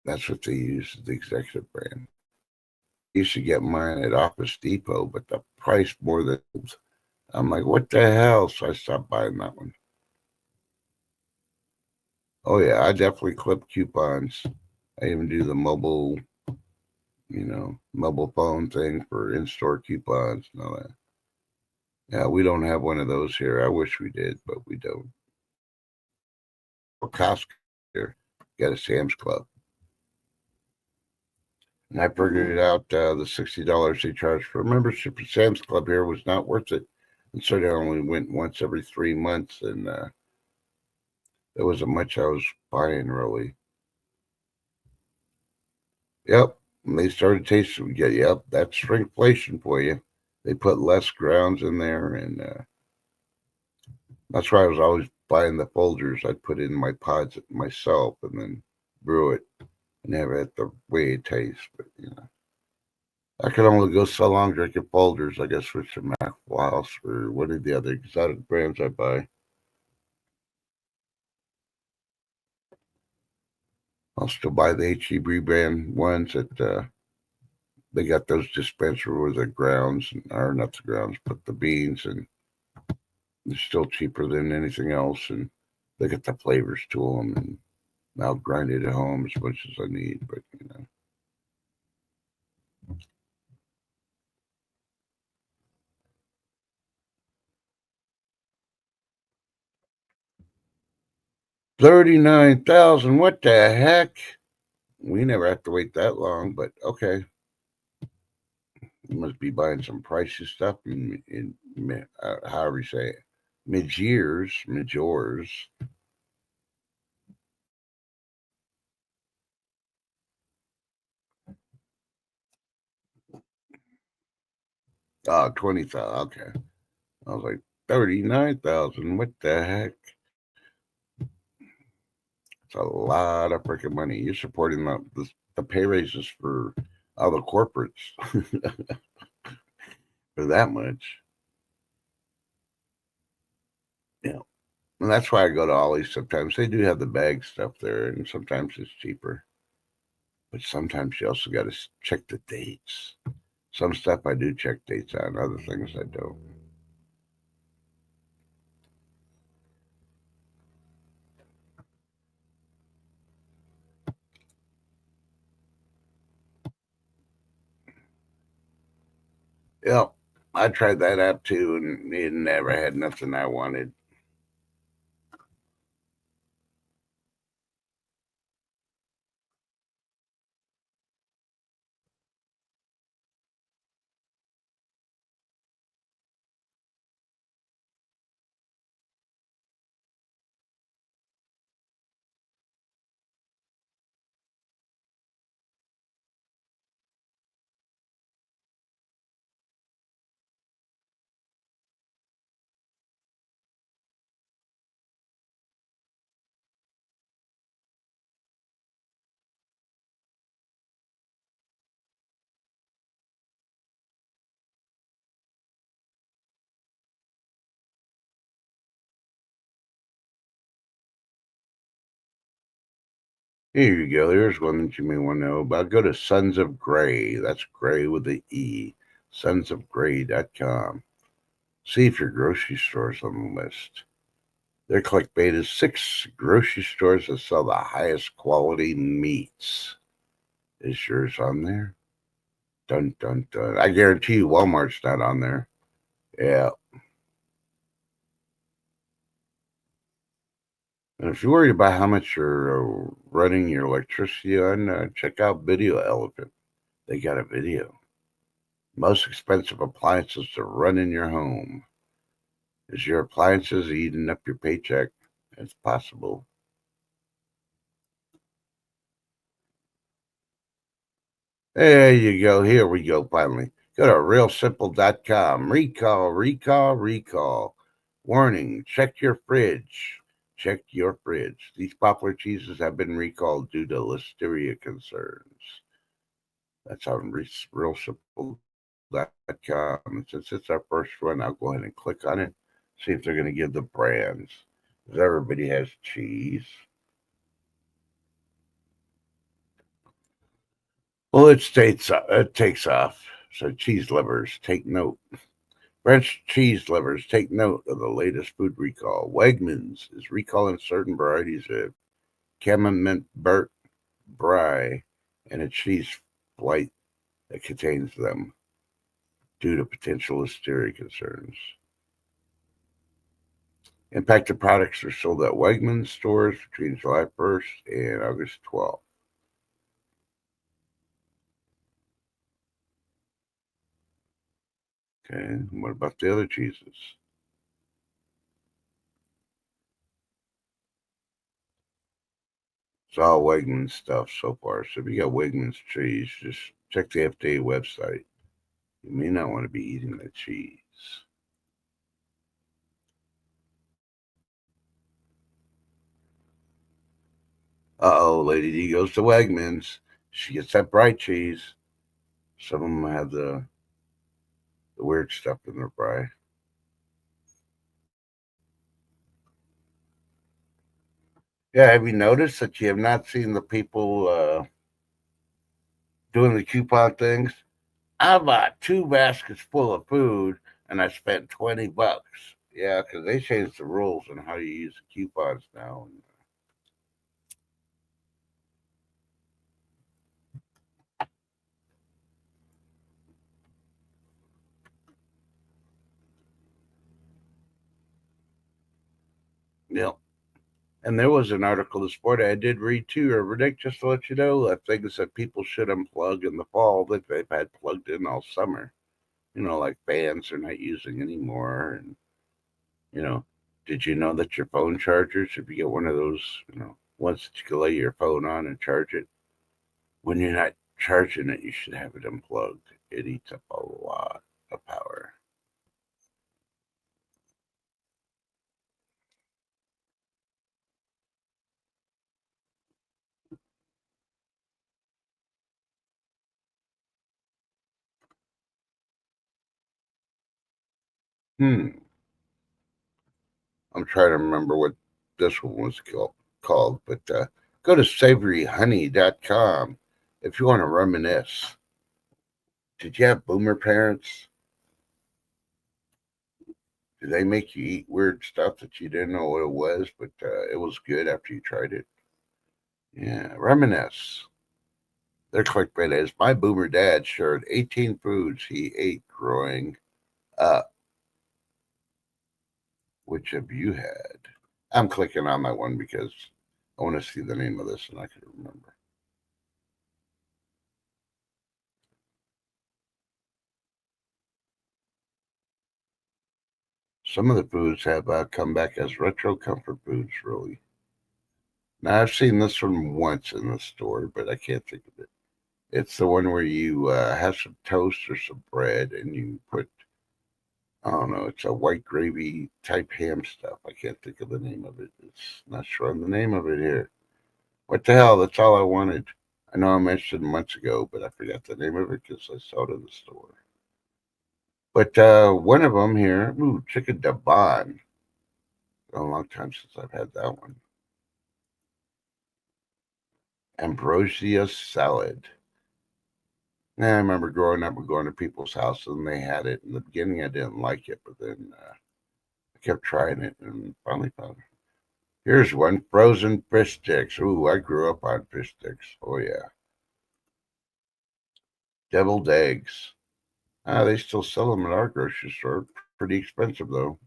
that's what they use, the executive brand. I used to get mine at Office Depot, but the price more than, I'm like, what the hell? So I stopped buying that one. Oh yeah, I definitely clip coupons. I even do the mobile phone thing for in-store coupons and all that. Yeah, we don't have one of those here. I wish we did, but we don't. Or Costco here, got a Sam's Club. And I figured it out, the $60 they charged for a membership at Sam's Club here was not worth it. And so they only went once every 3 months, and there wasn't much I was buying, really. Yep. And they started tasting, yep, that's shrinkflation for you. They put less grounds in there, and that's why I was always buying the folders. I'd put in my pods myself and then brew it and have it the way it tastes. But, I could only go so long drinking folders. I guess switch to Mac Wallace or one of the other exotic brands I buy. I'll still buy the HEB brand ones that they got those dispenser with the grounds, or not the grounds, but the beans, and they're still cheaper than anything else. And they get the flavors to them, and I'll grind it at home as much as I need. But $39,000. What the heck? We never have to wait that long, but okay. You must be buying some pricey stuff in however you say it, mid-yours. Oh, 20,000. Okay, I was like 39,000. What the heck? It's a lot of freaking money. You're supporting the pay raises for other corporates for that much. Yeah. And that's why I go to Ollie's sometimes. They do have the bag stuff there, and sometimes it's cheaper. But sometimes you also got to check the dates. Some stuff I do check dates on, other things I don't. Yep, I tried that app too, and it never had nothing I wanted. Here you go. Here's one that you may want to know about. Go to Sons of Gray. That's Gray with the E. Sonsofgray.com. See if your grocery store's on the list. Their clickbait is 6 grocery stores that sell the highest quality meats. Is yours on there? Dun, dun, dun. I guarantee you Walmart's not on there. Yeah. And if you're worried about how much you're running your electricity on, check out Video Elephant. They got a video. Most expensive appliances to run in your home. Is your appliances eating up your paycheck? It's possible. There you go. Here we go, finally. Go to realsimple.com. Recall, recall, recall. Warning, check your fridge. Check your fridge. These popular cheeses have been recalled due to listeria concerns. That's on realsimple.com. And since it's our first one, I'll go ahead and click on it, see if they're going to give the brands. Because everybody has cheese. Well, it takes off. So cheese lovers, take note. French cheese lovers, take note of the latest food recall. Wegmans is recalling certain varieties of Camembert Brie and a cheese flight that contains them due to potential listeria concerns. Impacted products are sold at Wegmans stores between July 1st and August 12th. Okay, what about the other cheeses? It's all Wegmans stuff so far. So if you got Wegmans cheese, just check the FDA website. You may not want to be eating that cheese. Uh-oh, Lady D goes to Wegmans. She gets that bright cheese. Some of them have the weird stuff in their fry. Yeah, have you noticed that you have not seen the people doing the coupon things? I bought 2 baskets full of food and I spent $20. Yeah, because they changed the rules on how you use the coupons now. Yeah. And there was an article this morning I did read too, Rick, just to let you know, things that people should unplug in the fall that they've had plugged in all summer. Like fans they're not using anymore. And, you know, did you know that your phone chargers, if you get one of those, ones that you can lay your phone on and charge it, when you're not charging it, you should have it unplugged. It eats up a lot of power. Hmm. I'm trying to remember what this one was called, but go to savoryhoney.com if you want to reminisce. Did you have boomer parents? Did they make you eat weird stuff that you didn't know what it was, but it was good after you tried it? Yeah, reminisce. Their clickbait is my boomer dad shared 18 foods he ate growing up. Which have you had? I'm clicking on that one because I want to see the name of this and I can remember. Some of the foods have come back as retro comfort foods, really. Now, I've seen this one once in the store, but I can't think of it. It's the one where you have some toast or some bread and you put, I don't know, it's a white gravy type ham stuff. I can't think of the name of it. It's not sure on the name of it here. What the hell? That's all I wanted. I know I mentioned months ago, but I forgot the name of it because I saw it in the store. But one of them here, ooh, chicken Daban. A long time since I've had that one. Ambrosia salad. Yeah, I remember growing up and going to people's houses and they had it. In the beginning, I didn't like it, but then I kept trying it and finally found it. Here's one frozen fish sticks. Ooh, I grew up on fish sticks. Oh, yeah. Deviled eggs. They still sell them at our grocery store. Pretty expensive, though.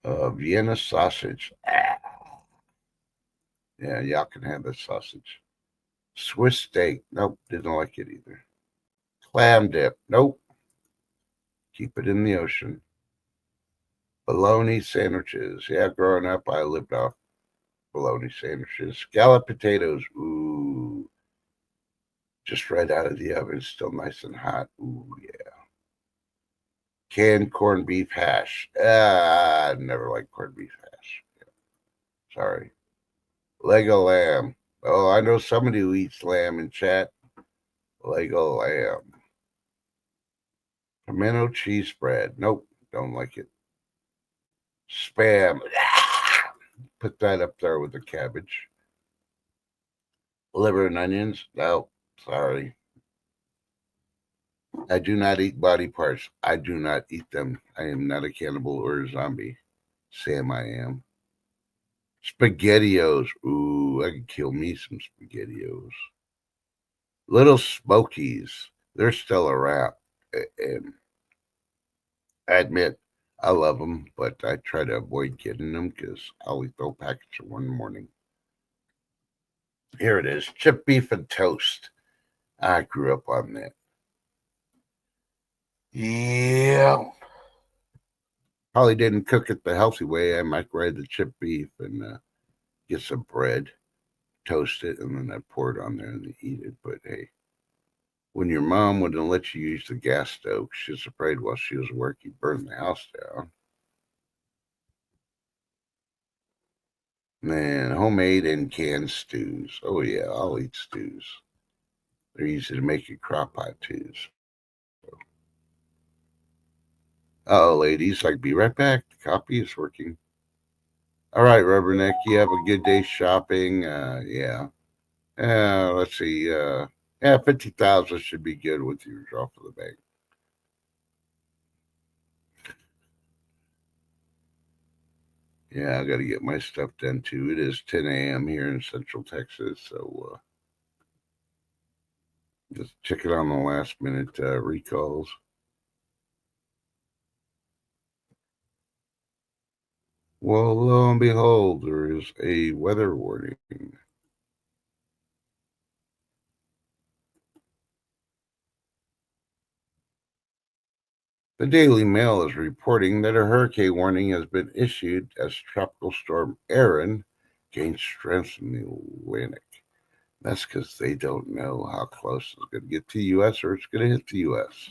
Vienna sausage. Yeah, y'all can have that sausage. Swiss steak. Nope, didn't like it either. Clam dip. Nope. Keep it in the ocean. Bologna sandwiches. Yeah, growing up, I lived off bologna sandwiches. Scalloped potatoes. Ooh. Just right out of the oven, still nice and hot. Ooh, yeah. Canned corned beef hash. I never liked corned beef hash. Yeah, sorry. Lego lamb. Oh, I know somebody who eats lamb in chat. Lego lamb. Pimento cheese spread. Nope, don't like it. Spam. Put that up there with the cabbage. Liver and onions. No, sorry. I do not eat body parts. I do not eat them. I am not a cannibal or a zombie. Sam, I am. SpaghettiOs. Ooh, I could kill me some SpaghettiOs. Little Smokies. They're still around. And I admit, I love them, but I try to avoid getting them because I'll eat the whole package in one morning. Here it is, chip beef and toast. I grew up on that. Yeah. Probably didn't cook it the healthy way. I microwave the chip beef and get some bread, toast it, and then I pour it on there and eat it. But hey, when your mom wouldn't let you use the gas stove, she was afraid while she was working, burn the house down. Man, homemade and canned stews. Oh yeah, I'll eat stews. They're easy to make in crock pot too. Oh, ladies, I'll be right back. The copy is working. All right, Rubberneck, you have a good day shopping. Yeah. Let's see. Yeah, 50,000 should be good with your draw for the bank. Yeah, I got to get my stuff done too. It is 10 a.m. here in Central Texas, so just checking on the last minute recalls. Well, lo and behold, there is a weather warning. The Daily Mail is reporting that a hurricane warning has been issued as Tropical Storm Erin gains strength in the Atlantic. That's because they don't know how close it's going to get to the U.S. or it's going to hit the U.S.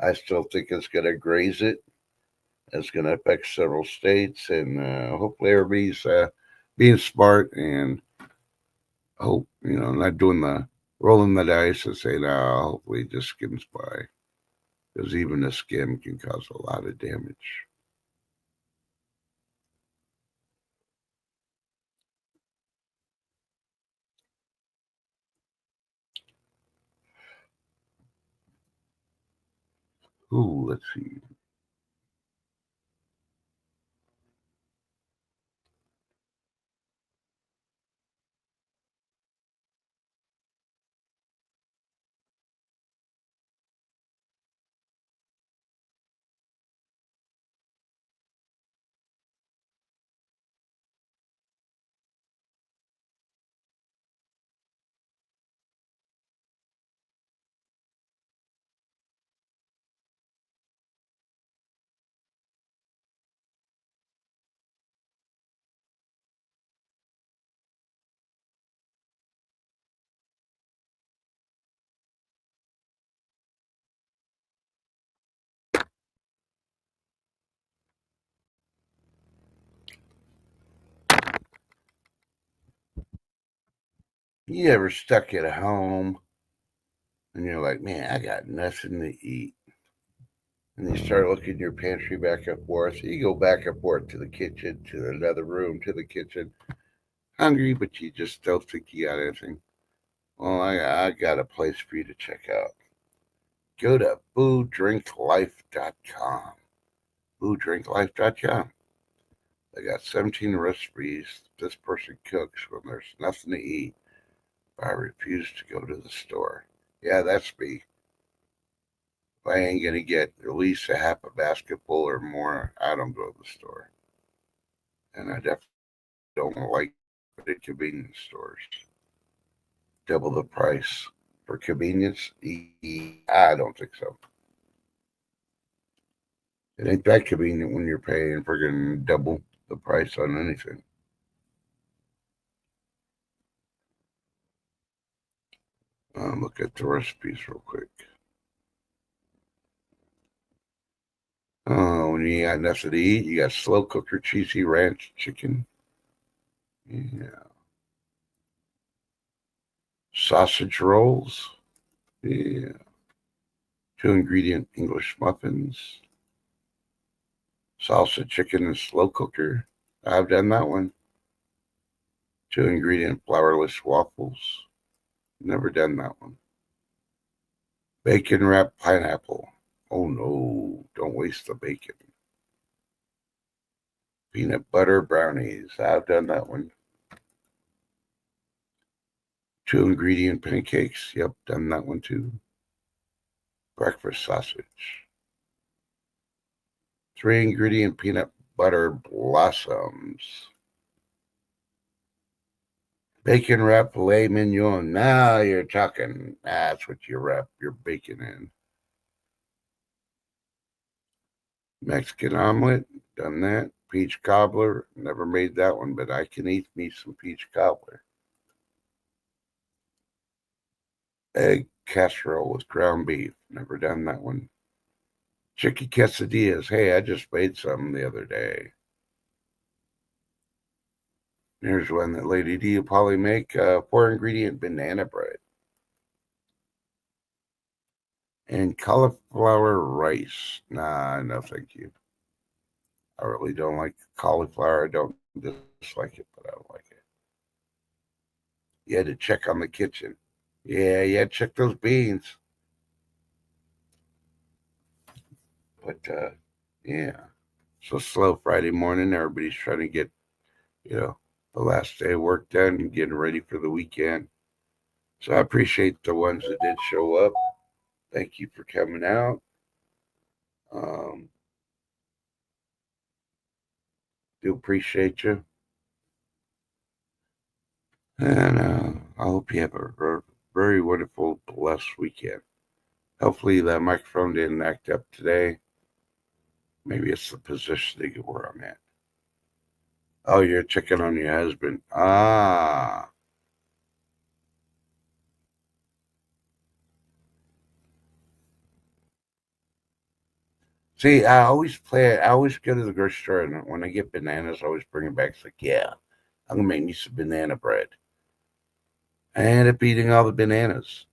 I still think it's going to graze it. It's going to affect several states, and hopefully everybody's being smart and hope, not doing the rolling the dice and saying, no, hopefully it just skims by. Because even a skim can cause a lot of damage. Ooh, let's see. You ever stuck at home and you're like, man, I got nothing to eat. And you start looking your pantry back and forth. You go back and forth to the kitchen, to another room, to the kitchen. Hungry, but you just don't think you got anything. Well, I got a place for you to check out. Go to fooddrinklife.com. Fooddrinklife.com. They got 17 recipes this person cooks when there's nothing to eat. I refuse to go to the store. Yeah, that's me. If I ain't gonna get at least a half a basketful or more, I don't go to the store. And I definitely don't like the convenience stores. Double the price for convenience? I don't think so. It ain't that convenient when you're paying friggin' double the price on anything. Look at the recipes real quick. When you got nothing to eat, you got slow cooker cheesy ranch chicken. Yeah. Sausage rolls. Yeah. 2 ingredient English muffins. Salsa chicken and slow cooker. I've done that one. 2 ingredient flourless waffles. Never done that one. Bacon wrapped pineapple. Oh no, don't waste the bacon. Peanut butter brownies. I've done that one. 2 ingredient pancakes. Yep, done that one too. Breakfast sausage. 3 ingredient peanut butter blossoms. Bacon wrap filet mignon. Now you're talking. That's what you wrap your bacon in. Mexican omelet. Done that. Peach cobbler. Never made that one, but I can eat me some peach cobbler. Egg casserole with ground beef. Never done that one. Chicken quesadillas. Hey, I just made some the other day. Here's one that Lady D will probably make. 4 ingredient banana bread. And cauliflower rice. Nah, no thank you. I really don't like cauliflower. I don't dislike it, but I don't like it. You had to check on the kitchen. Yeah, you had to check those beans. But yeah. So slow Friday morning. Everybody's trying to get, the last day of work done and getting ready for the weekend. So I appreciate the ones that did show up. Thank you for coming out. Um, do appreciate you. And I hope you have a very wonderful, blessed weekend. Hopefully that microphone didn't act up today. Maybe it's the positioning of where I'm at. Oh, you're checking on your husband. Ah. See, I always play it. I always go to the grocery store, and when I get bananas, I always bring it back. It's like, yeah, I'm going to make me some banana bread. I end up eating all the bananas.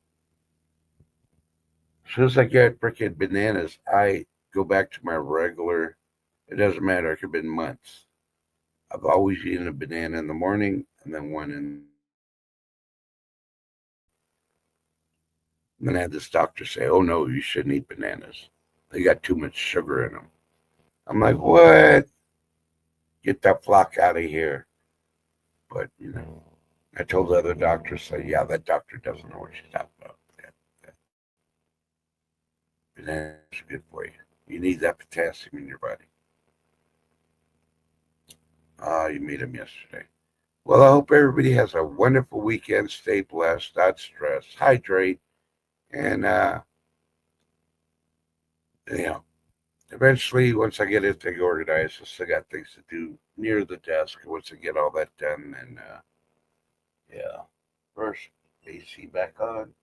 As soon as I get freaking bananas, I go back to my regular. It doesn't matter. It could have been months. I've always eaten a banana in the morning and then one in. And then I had this doctor say, "Oh no, you shouldn't eat bananas. They got too much sugar in them." I'm like, "What? Get that flock out of here!" But I told the other doctor, "Say, yeah, that doctor doesn't know what she's talking about. That bananas are good for you. You need that potassium in your body." Ah, you made them yesterday. Well, I hope everybody has a wonderful weekend. Stay blessed, not stressed, hydrate, and you know, eventually, once I get everything organized, I still got things to do near the desk. Once I get all that done, and yeah, first AC back on,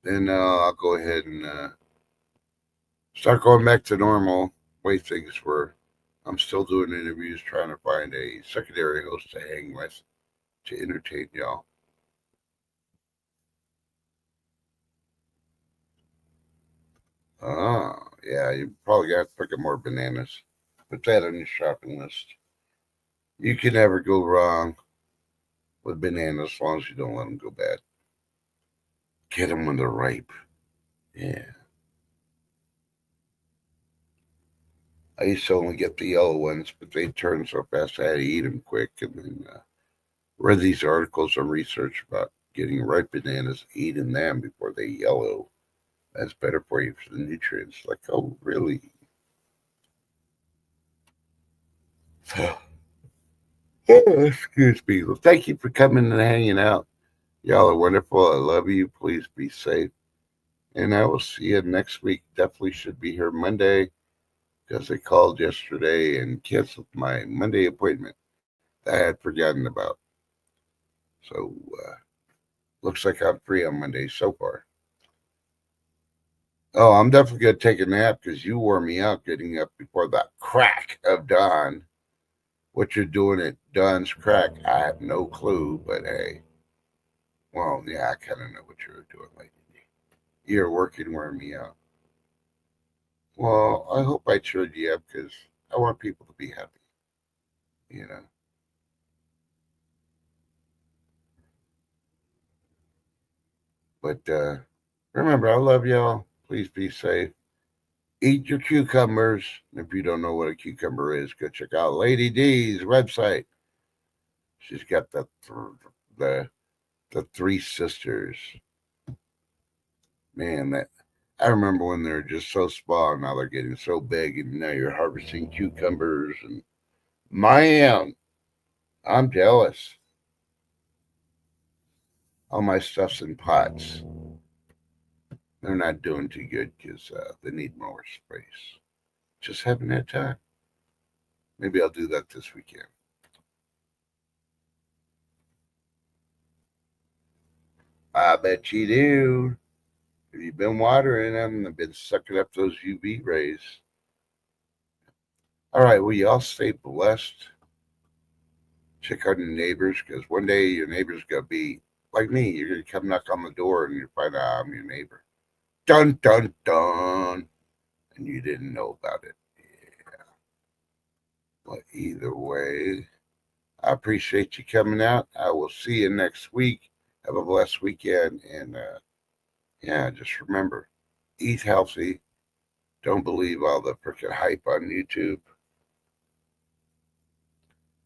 then I'll go ahead and start going back to normal way things were. I'm still doing interviews, trying to find a secondary host to hang with to entertain y'all. Yeah, you probably got to pick up more bananas. Put that on your shopping list. You can never go wrong with bananas as long as you don't let them go bad. Get them when they're ripe. Yeah. I used to only get the yellow ones, but they turn so fast I had to eat them quick. And then read these articles and research about getting ripe bananas, eating them before they yellow. That's better for you for the nutrients. Like, oh, really? Excuse me. Well, thank you for coming and hanging out. Y'all are wonderful. I love you. Please be safe. And I will see you next week. Definitely should be here Monday because I called yesterday and canceled my Monday appointment that I had forgotten about. So, looks like I'm free on Monday so far. Oh, I'm definitely going to take a nap because you wore me out getting up before the crack of dawn. What you're doing at dawn's crack, I have no clue, but hey. Well, yeah, I kind of know what you're doing, lady. You're working wearing me out. Well, I hope I cheered you up because I want people to be happy, you know. But remember, I love y'all. Please be safe. Eat your cucumbers. If you don't know what a cucumber is, go check out Lady D's website. She's got the the three sisters. Man, that I remember when they're just so small. Now they're getting so big, and now you're harvesting cucumbers. And man, I'm jealous. All my stuff's in pots. They're not doing too good because they need more space. Just haven't had time. Maybe I'll do that this weekend. I bet you do. If you've been watering them, they've been sucking up those UV rays. All right, well, y'all stay blessed. Check on your neighbors because one day your neighbor's going to be like me. You're going to come knock on the door and you find out I'm your neighbor. Dun, dun, dun. And you didn't know about it. Yeah. But either way, I appreciate you coming out. I will see you next week. Have a blessed weekend. And yeah, just remember, eat healthy. Don't believe all the freaking hype on YouTube.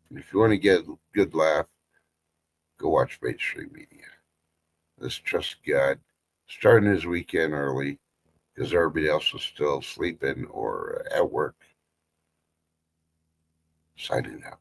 And if you want to get a good laugh, go watch mainstream media. Let's trust God. Starting his weekend early because everybody else is still sleeping or at work. Signing out.